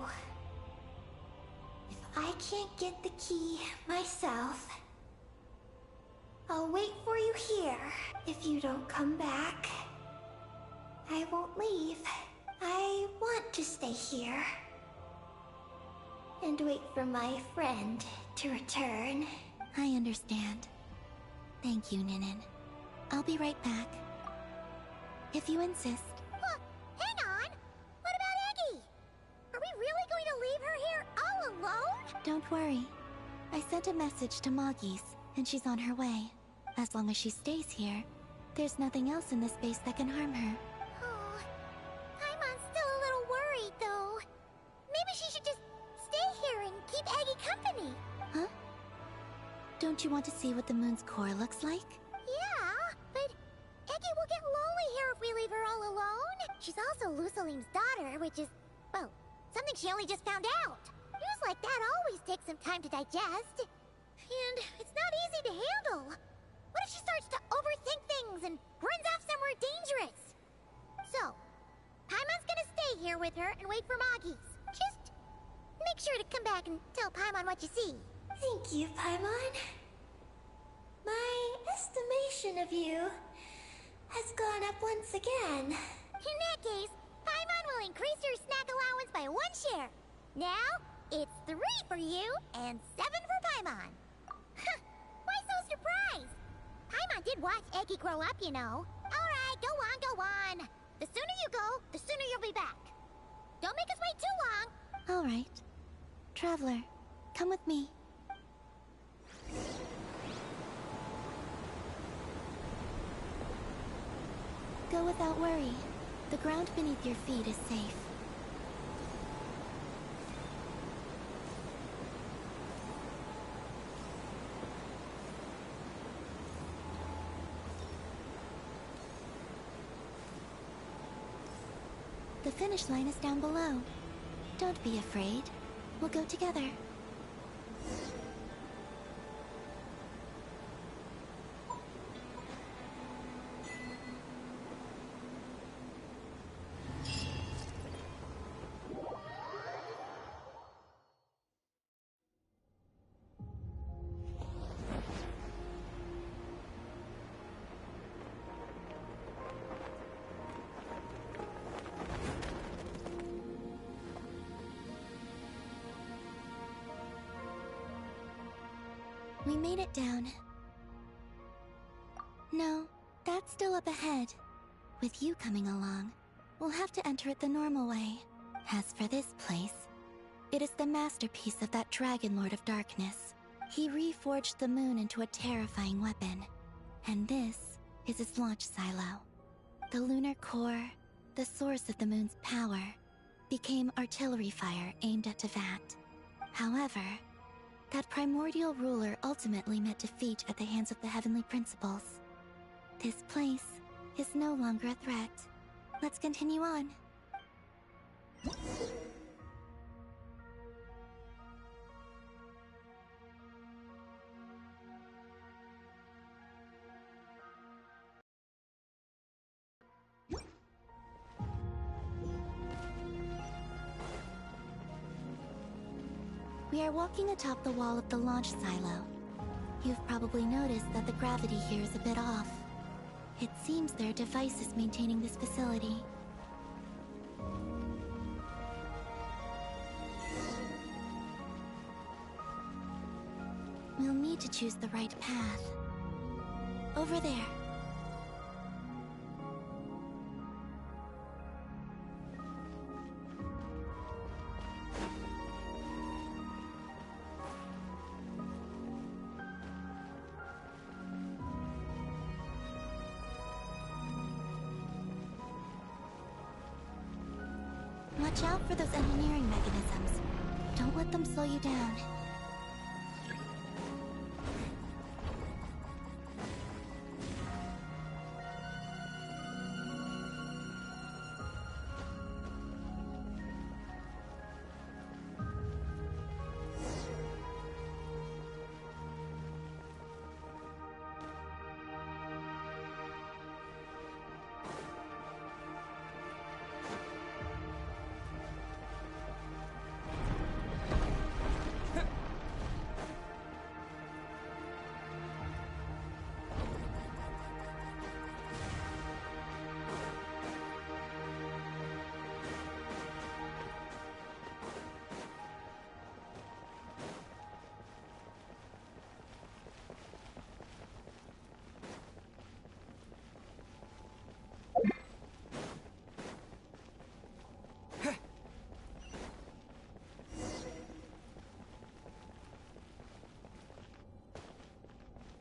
If I can't get the key myself, I'll wait for you here. If you don't come back, I won't leave. I want to stay here and wait for my friend to return.
I understand. Thank you, Ninin. I'll be right back. If you insist.
Look, hang on! What about Eggy? Are we really going to leave her here all alone?
Don't worry. I sent a message to Moggy's, and she's on her way. As long as she stays here, there's nothing else in this space that can harm her.
Oh, Paimon's still a little worried, though. Maybe she should just stay here and keep Eggy company.
Huh? Don't you want to see what the moon's core looks like?
Yeah, but Eggy will get lonely here if we leave her all alone. She's also Lusalim's daughter, which is, well, something she only just found out. News like that always takes some time to digest. And it's not easy to handle. What if she starts to overthink things and runs off somewhere dangerous? So, Paimon's gonna stay here with her and wait for Moggy's. Just make sure to come back and tell Paimon what you see.
Thank you, Paimon. My estimation of you has gone up once again.
In that case, Paimon will increase your snack allowance by 1 share. Now, it's 3 for you and 7 for Paimon. Why so surprised? Paimon did watch Eggy grow up, you know. Alright, go on, go on. The sooner you go, the sooner you'll be back. Don't make us wait too long.
Alright. Traveler, come with me. Go without worry. The ground beneath your feet is safe. The finish line is down below. Don't be afraid. We'll go together. We made it down. No, that's still up ahead. With you coming along, we'll have to enter it the normal way. As for this place, it is the masterpiece of that Dragon Lord of Darkness. He reforged the moon into a terrifying weapon, and this is its launch silo. The lunar core, the source of the moon's power, became artillery fire aimed at Tevat. However, that primordial ruler ultimately met defeat at the hands of the heavenly principles. This place is no longer a threat. Let's continue on. We are walking atop the wall of the launch silo. You've probably noticed that the gravity here is a bit off. It seems there are devices maintaining this facility. We'll need to choose the right path. Over there. Watch out for those engineering mechanisms. Don't let them slow you down.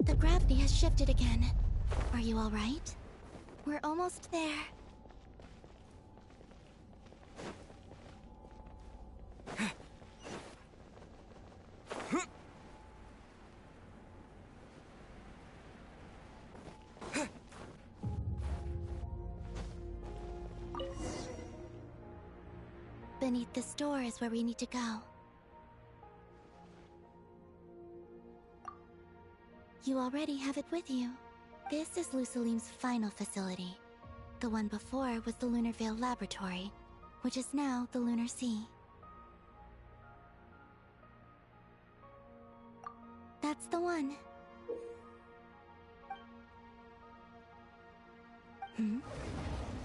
The gravity has shifted again. Are you all right? We're almost there. Beneath this door is where we need to go. You already have it with you. This is Lucilene's final facility. The one before was the Lunar Veil Laboratory, which is now the Lunar Sea. That's the one.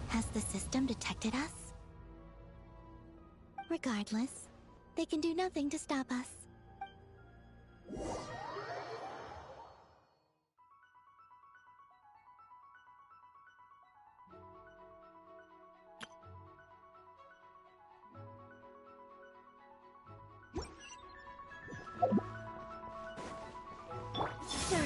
Has the system detected us? Regardless, they can do nothing to stop us. Surge.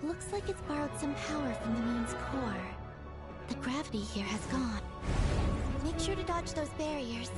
Looks like it's borrowed some power from the moon's core. The gravity here has gone. Make sure to dodge those barriers.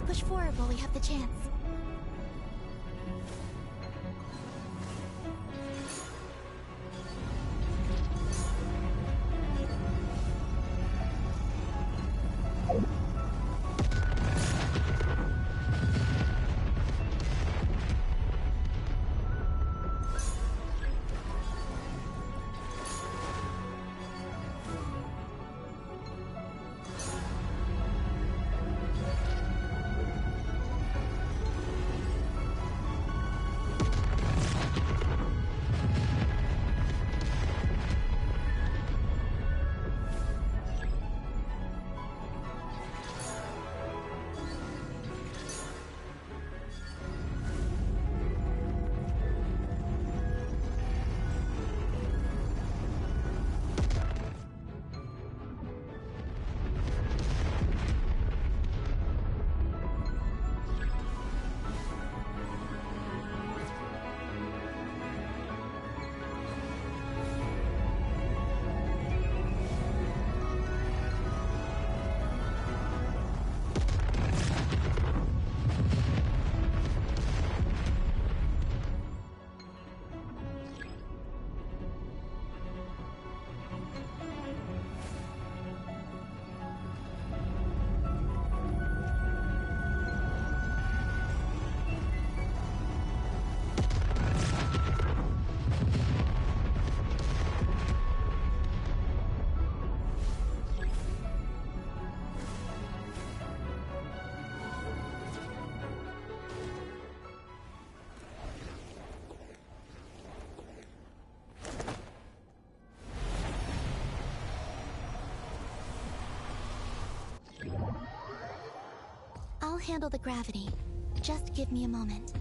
push forward while we have the chance. I'll handle the gravity. Just give me a moment.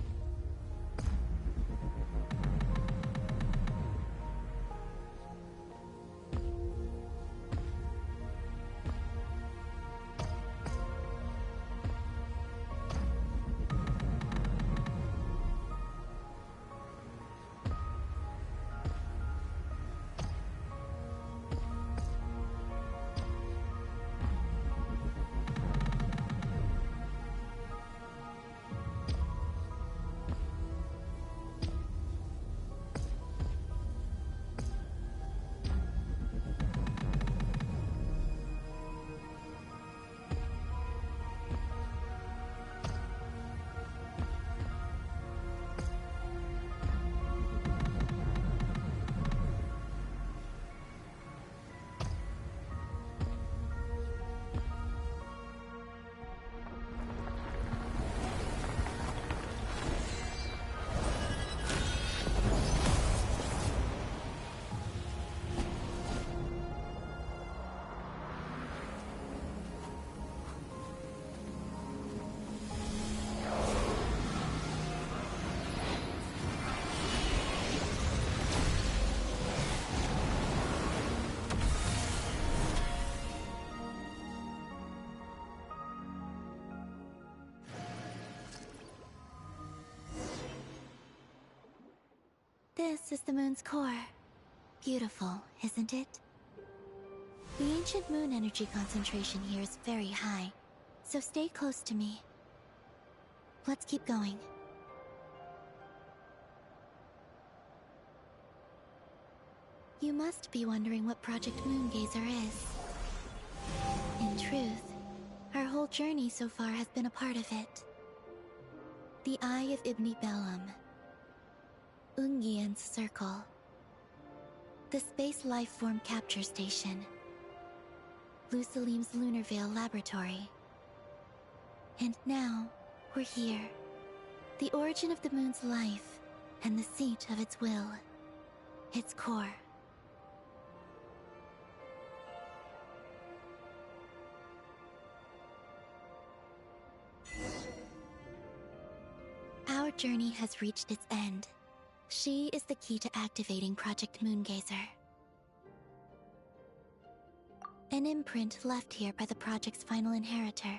This is the moon's core. Beautiful, isn't it? The ancient moon energy concentration here is very high, so stay close to me. Let's keep going. You must be wondering what Project Moongazer is. In truth, our whole journey so far has been a part of it. The Eye of Ibni Bellum, Ungian's Circle, the Space Lifeform Capture Station, Lucilim's Lunar Veil Laboratory. And now, we're here. The origin of the moon's life, and the seat of its will. Its core. Our journey has reached its end. She is the key to activating Project Moongazer. An imprint left here by the project's final inheritor.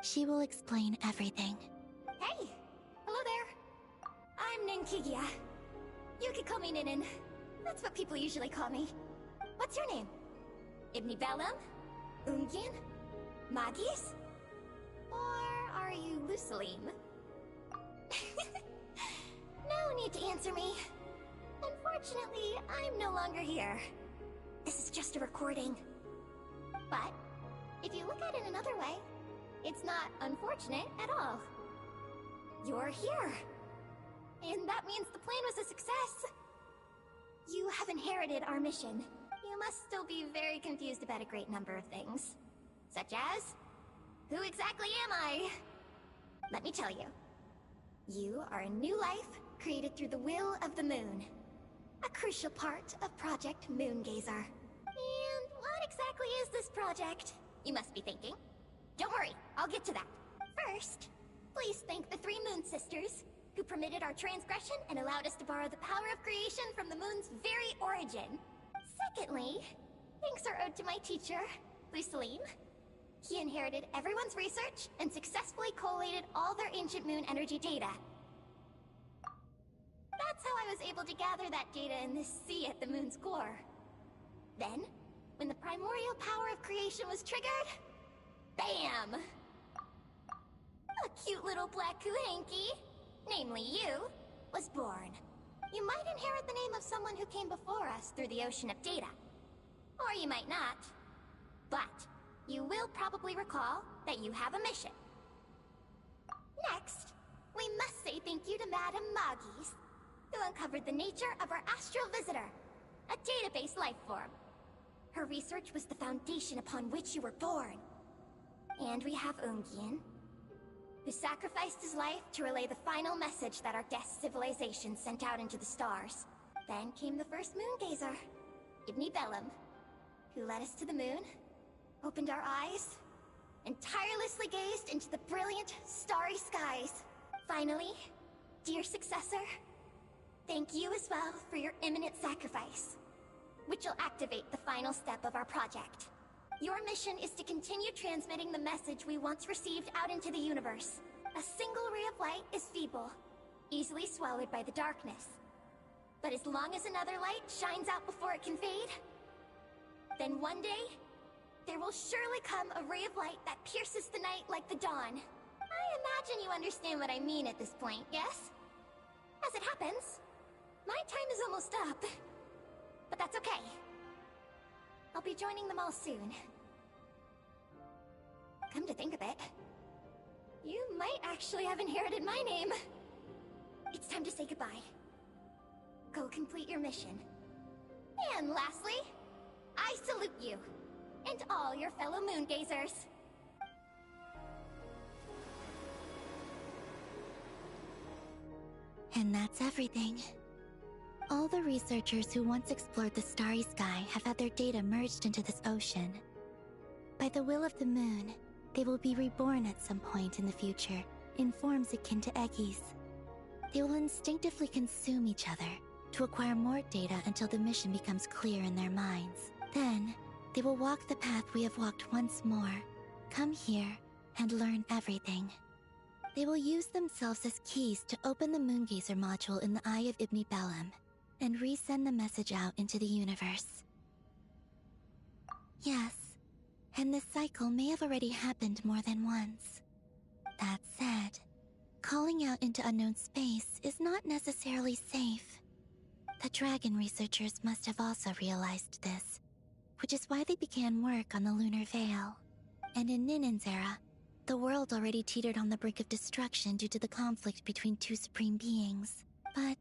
She will explain everything.
Hey! Hello there! I'm Ninkigia. You can call me Ninin. That's what people usually call me. What's your name? Ibni Bellum?
Ungin? Magis? Or are you Luceline? No need to answer me. Unfortunately, I'm no longer here. This is just a recording. But, if you look at it another way, it's not unfortunate at all. You're here. And that means the plan was a success. You have inherited our mission. You must still be very confused about a great number of things. Such as, who exactly am I? Let me tell you. You are a new life created through the will of the moon. A crucial part of Project Moongazer. And what exactly is this project? You must be thinking. Don't worry, I'll get to that. First, please thank the 3 Moon Sisters, who permitted our transgression and allowed us to borrow the power of creation from the moon's very origin. Secondly, thanks are owed to my teacher, Luceline. He inherited everyone's research and successfully collated all their ancient moon energy data. That's how I was able to gather that data in this sea at the moon's core. Then, when the primordial power of creation was triggered, BAM! A cute little black Kuhanky, namely you, was born. You might inherit the name of someone who came before us through the ocean of data. Or you might not. But, you will probably recall that you have a mission. Next, we must say thank you to Madame Magis, who uncovered the nature of our astral visitor, a database life form. Her research was the foundation upon which you were born. And we have Ungin, who sacrificed his life to relay the final message that our guest civilization sent out into the stars. Then came the first Moongazer, Ibni Bellum, who led us to the moon, opened our eyes, and tirelessly gazed into the brilliant, starry skies. Finally, dear successor, thank you as well for your imminent sacrifice, which will activate the final step of our project. Your mission is to continue transmitting the message we once received out into the universe. A single ray of light is feeble, easily swallowed by the darkness. But as long as another light shines out before it can fade, then one day, there will surely come a ray of light that pierces the night like the dawn. I imagine you understand what I mean at this point, yes? As it happens, my time is almost up. But that's okay. I'll be joining them all soon. Come to think of it, you might actually have inherited my name. It's time to say goodbye. Go complete your mission. And lastly, I salute you, and all your fellow Moongazers.
And that's everything. All the researchers who once explored the starry sky have had their data merged into this ocean. By the will of the moon, they will be reborn at some point in the future, in forms akin to Eggies. They will instinctively consume each other to acquire more data until the mission becomes clear in their minds. Then, they will walk the path we have walked once more, come here, and learn everything. They will use themselves as keys to open the Moongazer module in the Eye of Ibni Bellum, and resend the message out into the universe. Yes, and this cycle may have already happened more than once. That said, calling out into unknown space is not necessarily safe. The dragon researchers must have also realized this, which is why they began work on the Lunar Veil. And in Ninen's era, the world already teetered on the brink of destruction due to the conflict between 2 supreme beings. But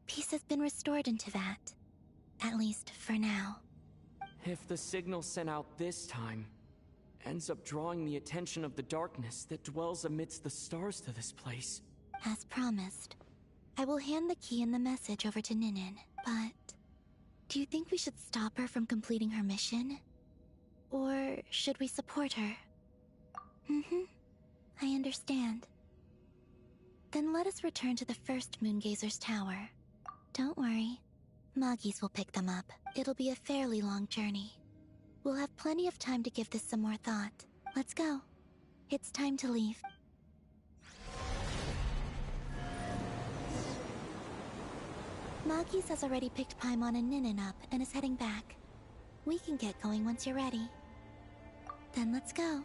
peace has been restored into that, at least for now.
If the signal sent out this time ends up drawing the attention of the darkness that dwells amidst the stars to this place.
As promised, I will hand the key and the message over to Ninen, but do you think we should stop her from completing her mission? Or should we support her? I understand. Then let us return to the first Moongazer's tower. Don't worry, Magis will pick them up. It'll be a fairly long journey. We'll have plenty of time to give this some more thought. Let's go. It's time to leave. Magis has already picked Paimon and Ninen up and is heading back. We can get going once you're ready. Then let's go.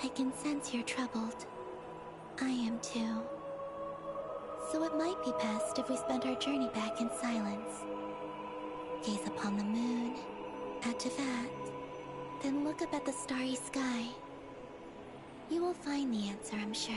I can sense you're troubled. I am too. So it might be best if we spend our journey back in silence. Gaze upon the moon, add to that, then look up at the starry sky. You will find the answer, I'm sure.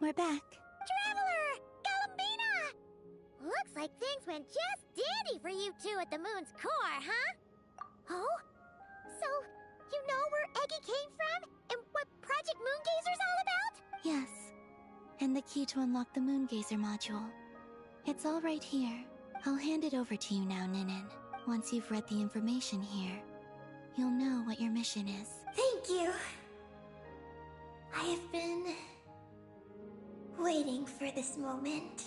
We're back.
Traveler! Galambina! Looks like things went just dandy for you two at the moon's core, huh? Oh? So, you know where Eggy came from? And what Project Moongazer's all about?
Yes. And the key to unlock the Moongazer module. It's all right here. I'll hand it over to you now, Ninin. Once you've read the information here, you'll know what your mission is.
Thank you. I have been waiting for this moment.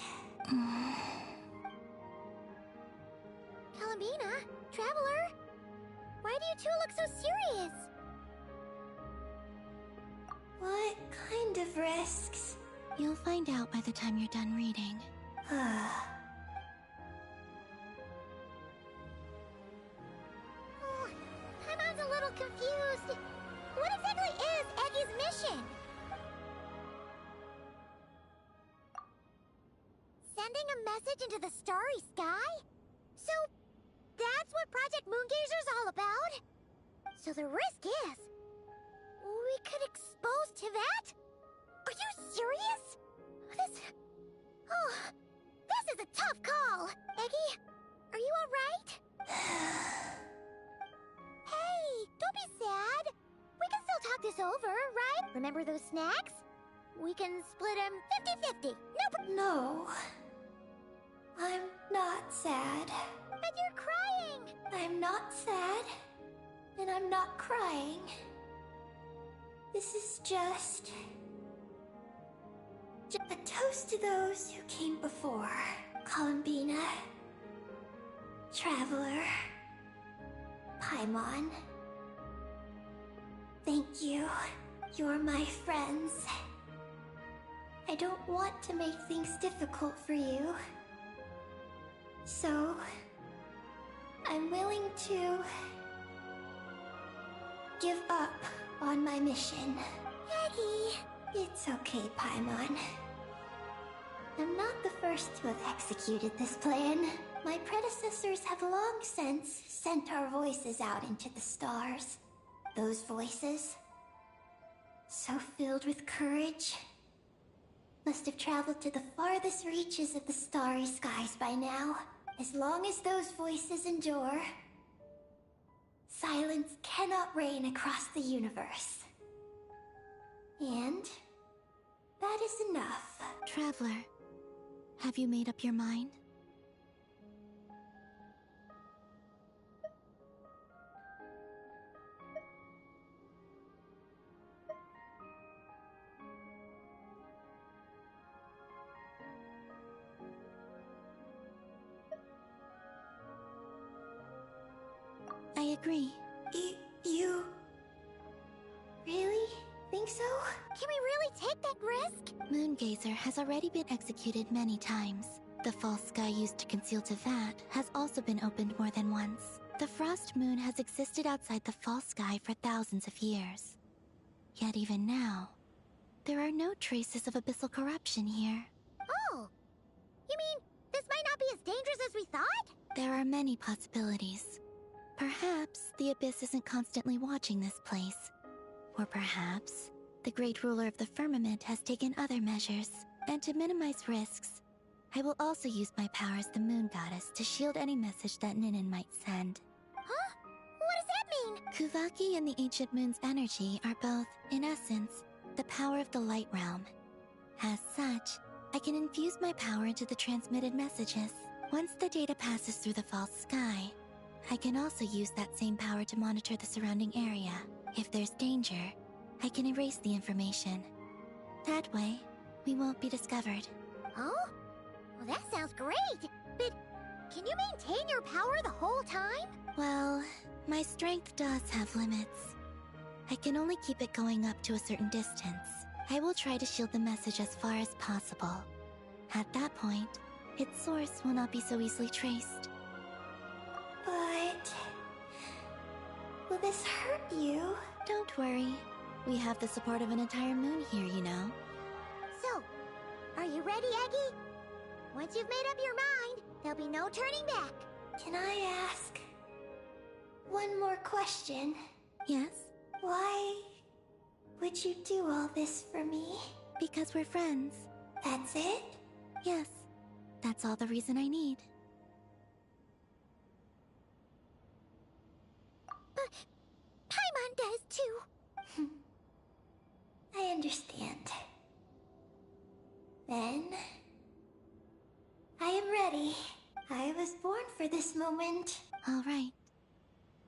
Galambina, Traveler, why do you two look so serious?
What kind of risks?
You'll find out by the time you're done reading.
Paimon's a little confused. What exactly is Eggy's mission? Sending a message into the starry sky? So, that's what Project Moongazer's all about? So the risk is, we could expose to that? Are you serious? This is a tough call. Eggy, are you alright? Hey, don't be sad. We can still talk this over, right? Remember those snacks? We can split them 50-50.
No. I'm not sad.
But you're crying.
I'm not sad. And I'm not crying. This is just a toast to those who came before. Galambina, Traveler, Paimon. Thank you. You're my friends. I don't want to make things difficult for you. So, I'm willing to give up on my mission.
Eggy.
It's okay, Paimon. I'm not the first to have executed this plan. My predecessors have long since sent our voices out into the stars. Those voices, so filled with courage, must have traveled to the farthest reaches of the starry skies by now. As long as those voices endure, silence cannot reign across the universe. And that is enough.
Traveler, have you made up your mind? I agree.
You... really think so?
Can we really take that risk?
Moongazer has already been executed many times. The false sky used to conceal Tevat has also been opened more than once. The frost moon has existed outside the false sky for thousands of years. Yet even now, there are no traces of abyssal corruption here.
Oh! You mean, this might not be as dangerous as we thought?
There are many possibilities. Perhaps the Abyss isn't constantly watching this place. Or perhaps the Great Ruler of the Firmament has taken other measures. And to minimize risks, I will also use my power as the Moon Goddess to shield any message that Ninin might send.
Huh? What does that mean?
Kuvaki and the Ancient Moon's energy are both, in essence, the power of the Light Realm. As such, I can infuse my power into the transmitted messages. Once the data passes through the false sky, I can also use that same power to monitor the surrounding area. If there's danger, I can erase the information. That way, we won't be discovered.
Oh? Well, that sounds great! But can you maintain your power the whole time?
Well, my strength does have limits. I can only keep it going up to a certain distance. I will try to shield the message as far as possible. At that point, its source will not be so easily traced.
But... will this hurt you?
Don't worry. We have the support of an entire moon here, you know.
So, are you ready, Eggie? Once you've made up your mind, there'll be no turning back.
Can I ask one more question?
Yes?
Why would you do all this for me?
Because we're friends.
That's it?
Yes. That's all the reason I need.
But Paimon does too.
I understand. Then... I am ready. I was born for this moment.
All right.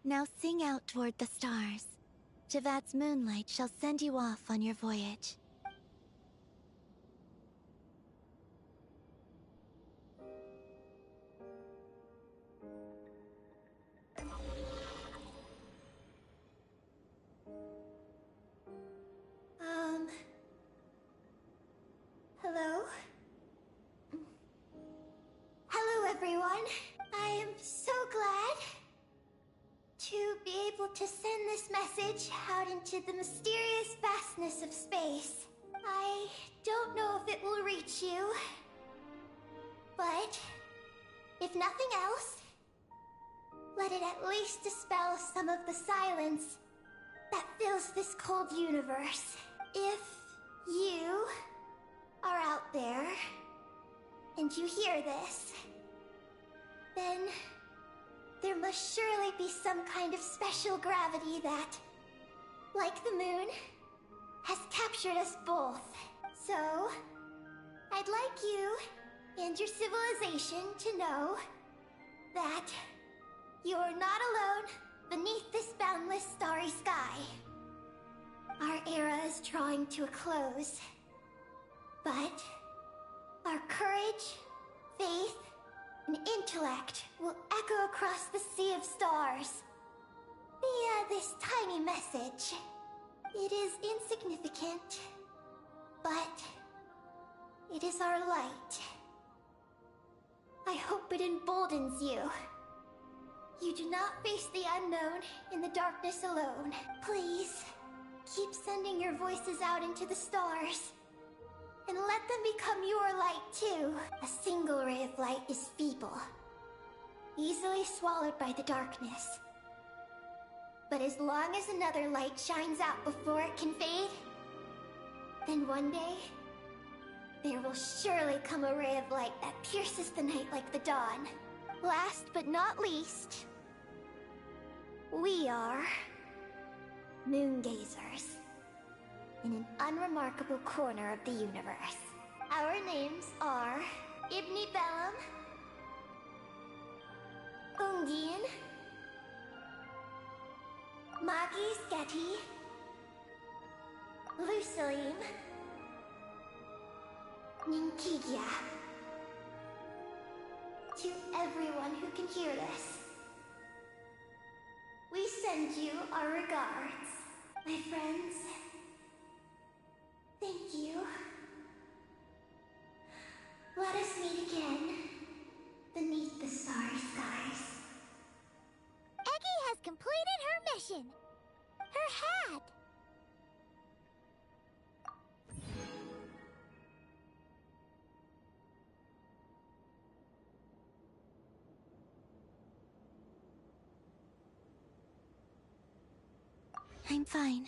Now sing out toward the stars. Javat's moonlight shall send you off on your voyage.
Hello? Hello, everyone. I am so glad to be able to send this message out into the mysterious vastness of space. I don't know if it will reach you, but if nothing else, let it at least dispel some of the silence that fills this cold universe. If you are out there and you hear this, then there must surely be some kind of special gravity that, like the moon, has captured us both. So, I'd like you and your civilization to know that you are not alone beneath this boundless starry sky. Our era is drawing to a close, but our courage, faith, and intellect will echo across the sea of stars via this tiny message. It is insignificant, but it is our light. I hope it emboldens you. You do not face the unknown in the darkness alone. Please, keep sending your voices out into the stars, and let them become your light too. A single ray of light is feeble, easily swallowed by the darkness. But as long as another light shines out before it can fade, then one day, there will surely come a ray of light that pierces the night like the dawn. Last but not least, we are moon gazers in an unremarkable corner of the universe. Our names are Ibni Bellum, Ungin, Magi Sketi, Lusalim, Ninkigia. To everyone who can hear this, we send you our regards. My friends, thank you. Let us meet again beneath the starry skies.
Eggy has completed her mission. Her hat.
I'm fine.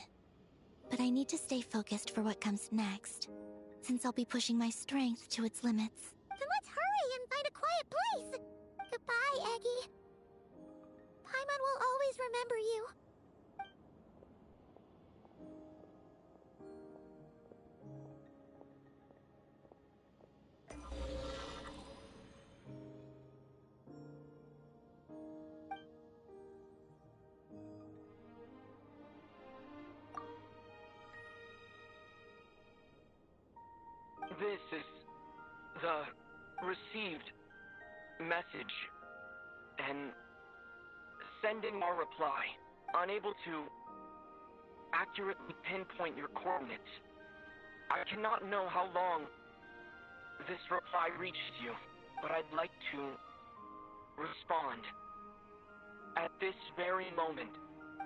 But I need to stay focused for what comes next, since I'll be pushing my strength to its limits.
Then let's hurry and find a quiet place. Goodbye, Eggy. Paimon will always remember you.
This is the received message, and sending our reply. Unable to accurately pinpoint your coordinates. I cannot know how long this reply reaches you, but I'd like to respond. At this very moment,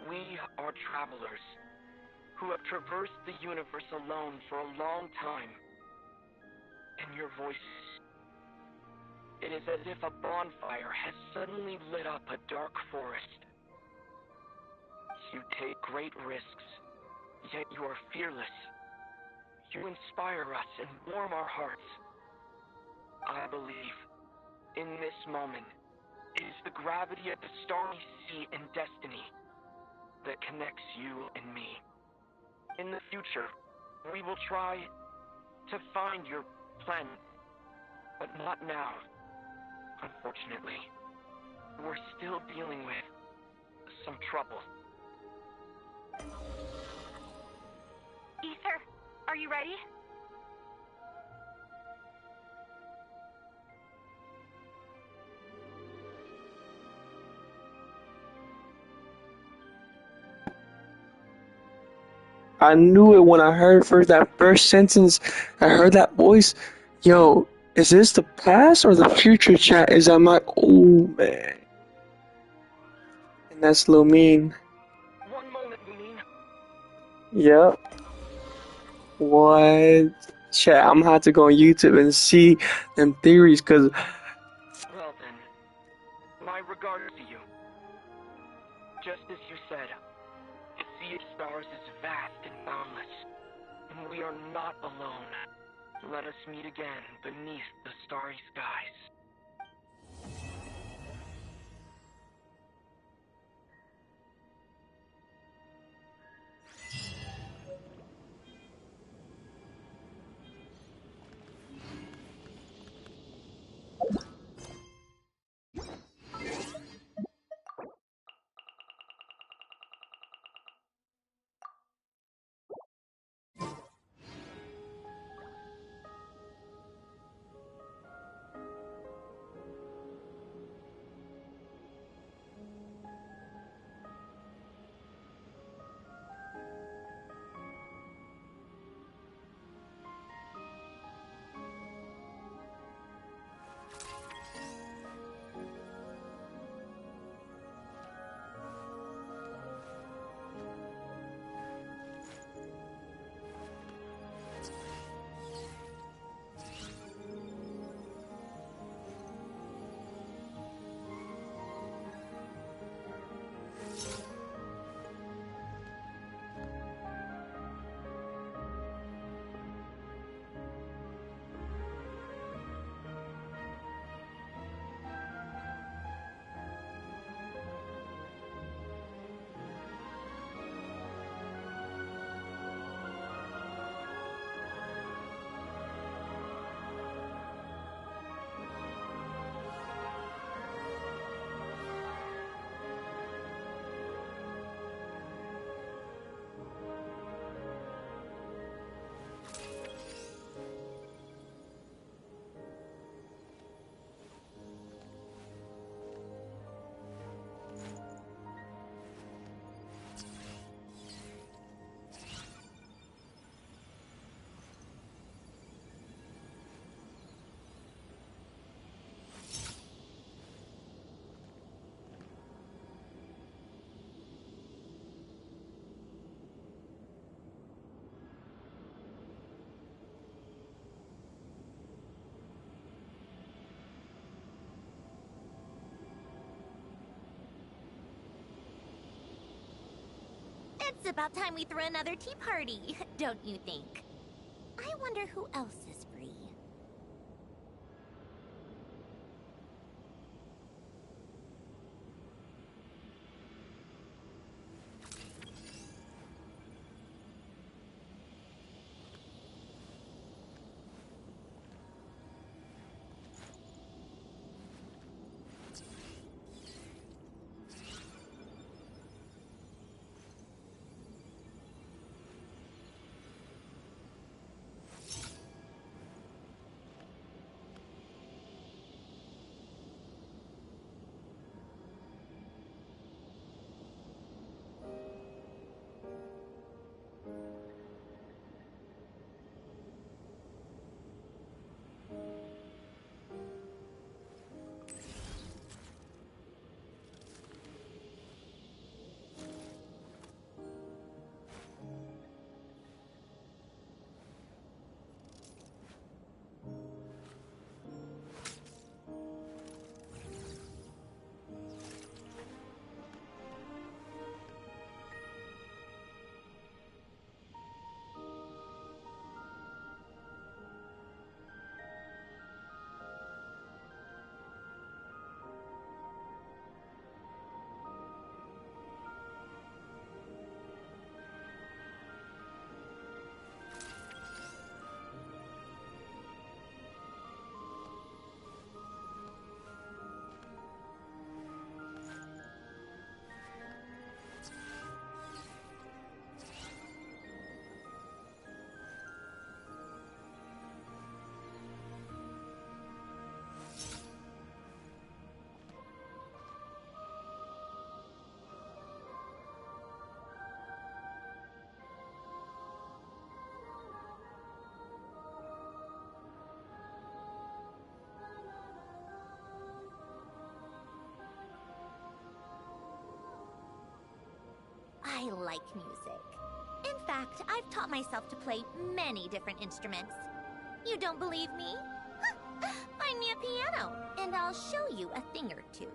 we are travelers who have traversed the universe alone for a long time. And your voices. It is as if a bonfire has suddenly lit up a dark forest. You take great risks, yet you are fearless. You inspire us and warm our hearts. I believe, in this moment, it is the gravity of the starry sea and destiny that connects you and me. In the future, we will try to find your planet, but not now, unfortunately. We're still dealing with some trouble.
Ether, are you ready?
I knew it when I heard that first sentence. I heard that voice. Yo, is this the past or the future chat? Is I'm like, oh man. And that's Lil Mean.
One moment, Lumine.
Yep. What? Chat, I'm gonna have to go on YouTube and see them theories, cause
Well then, my regards to you. Just as you said, the sea of stars is vast and boundless, and we are not alone. Let us meet again beneath the starry skies.
It's about time we threw another tea party, don't you think? I wonder who else is free. I like music. In fact, I've taught myself to play many different instruments. You don't believe me? Find me a piano, and I'll show you a thing or two.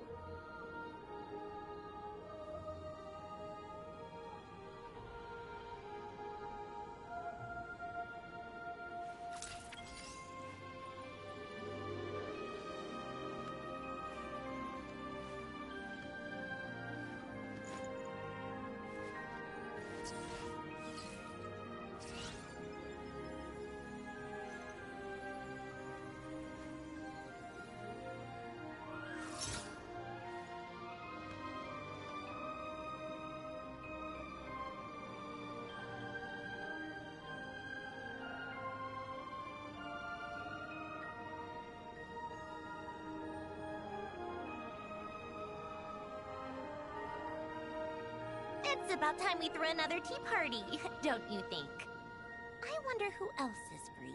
It's about time we threw another tea party, don't you think? I wonder who else is free.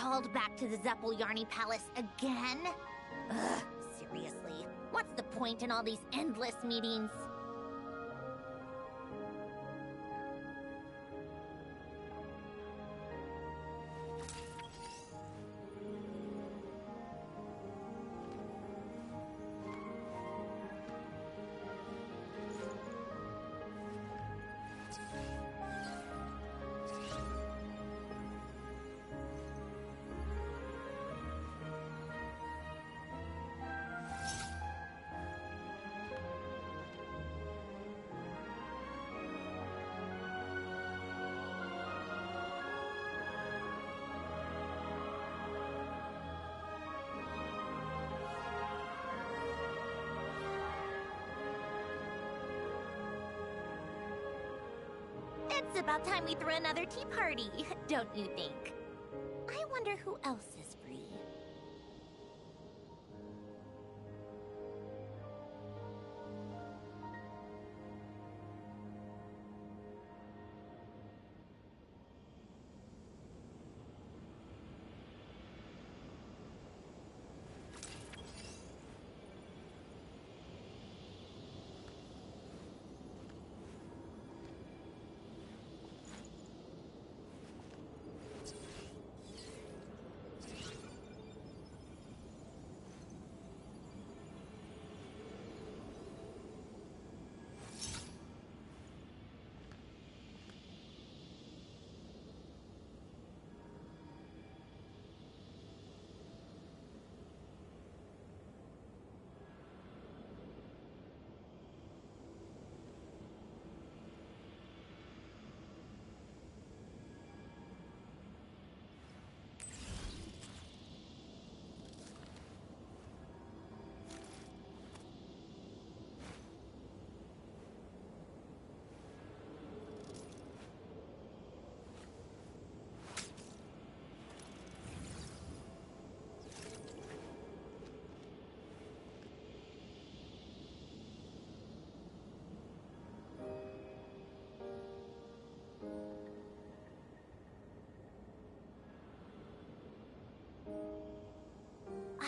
called back to the Zeppeljärni Palace again? Ugh, seriously. What's the point in all these endless meetings? It's about time we threw another tea party, don't you think? I wonder who else is free.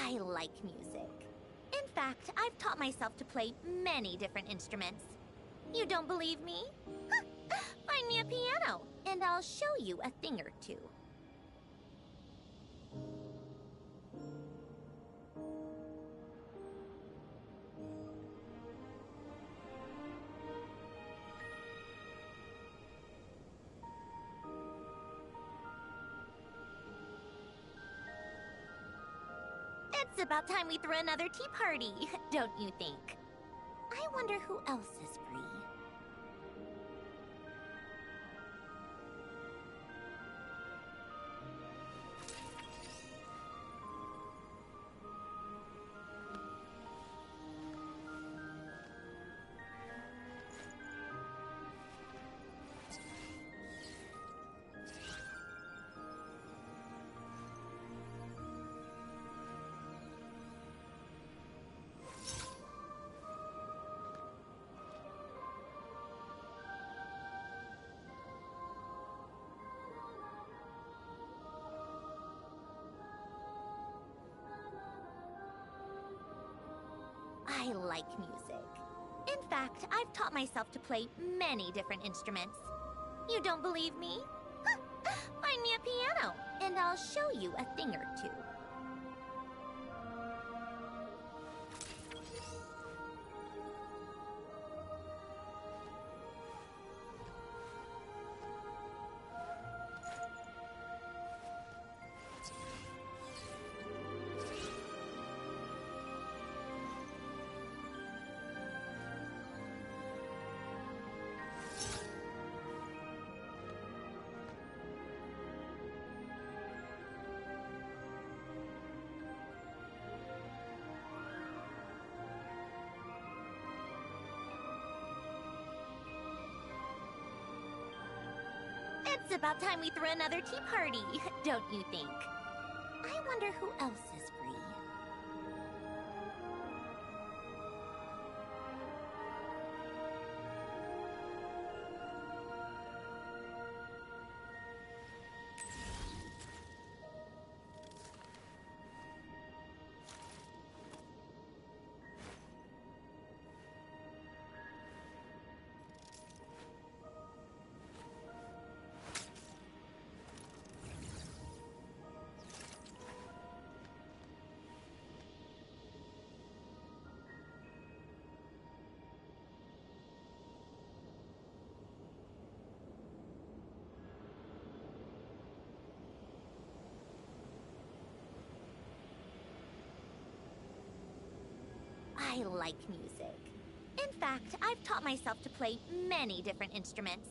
I like music. In fact, I've taught myself to play many different instruments. You don't believe me? Find me a piano, and I'll show you a thing or two. It's about time we threw another tea party, don't you think? I wonder who else is free. I like music. In fact, I've taught myself to play many different instruments. You don't believe me? Find me a piano, and I'll show you a thing or two. It's about time we threw another tea party, don't you think? I wonder who else is free. I like music. In fact, I've taught myself to play many different instruments.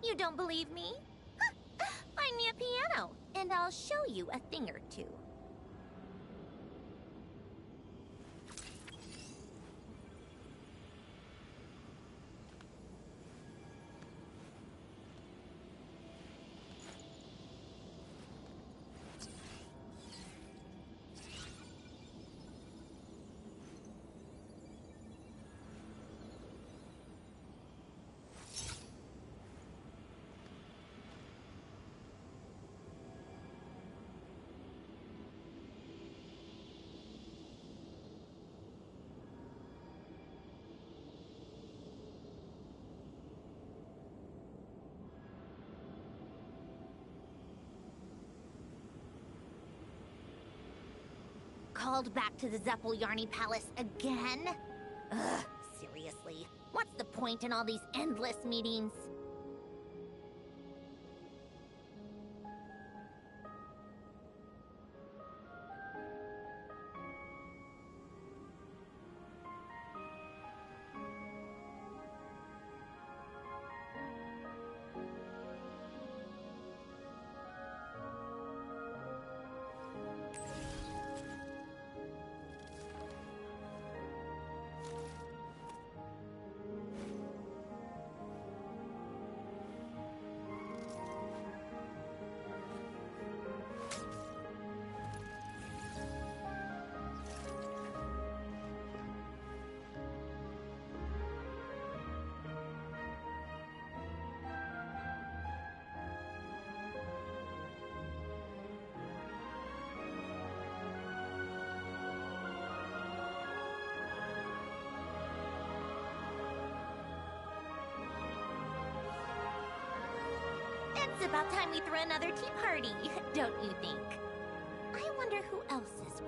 You don't believe me? Find me a piano, and I'll show you a thing or two. Called back to the Zeppeljärny Palace again? Ugh, seriously. What's the point in all these endless meetings? It's about time we throw another tea party, don't you think? I wonder who else is free.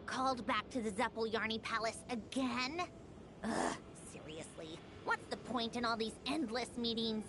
Called back to the Zeppeljärny Palace again? Ugh, seriously. What's the point in all these endless meetings?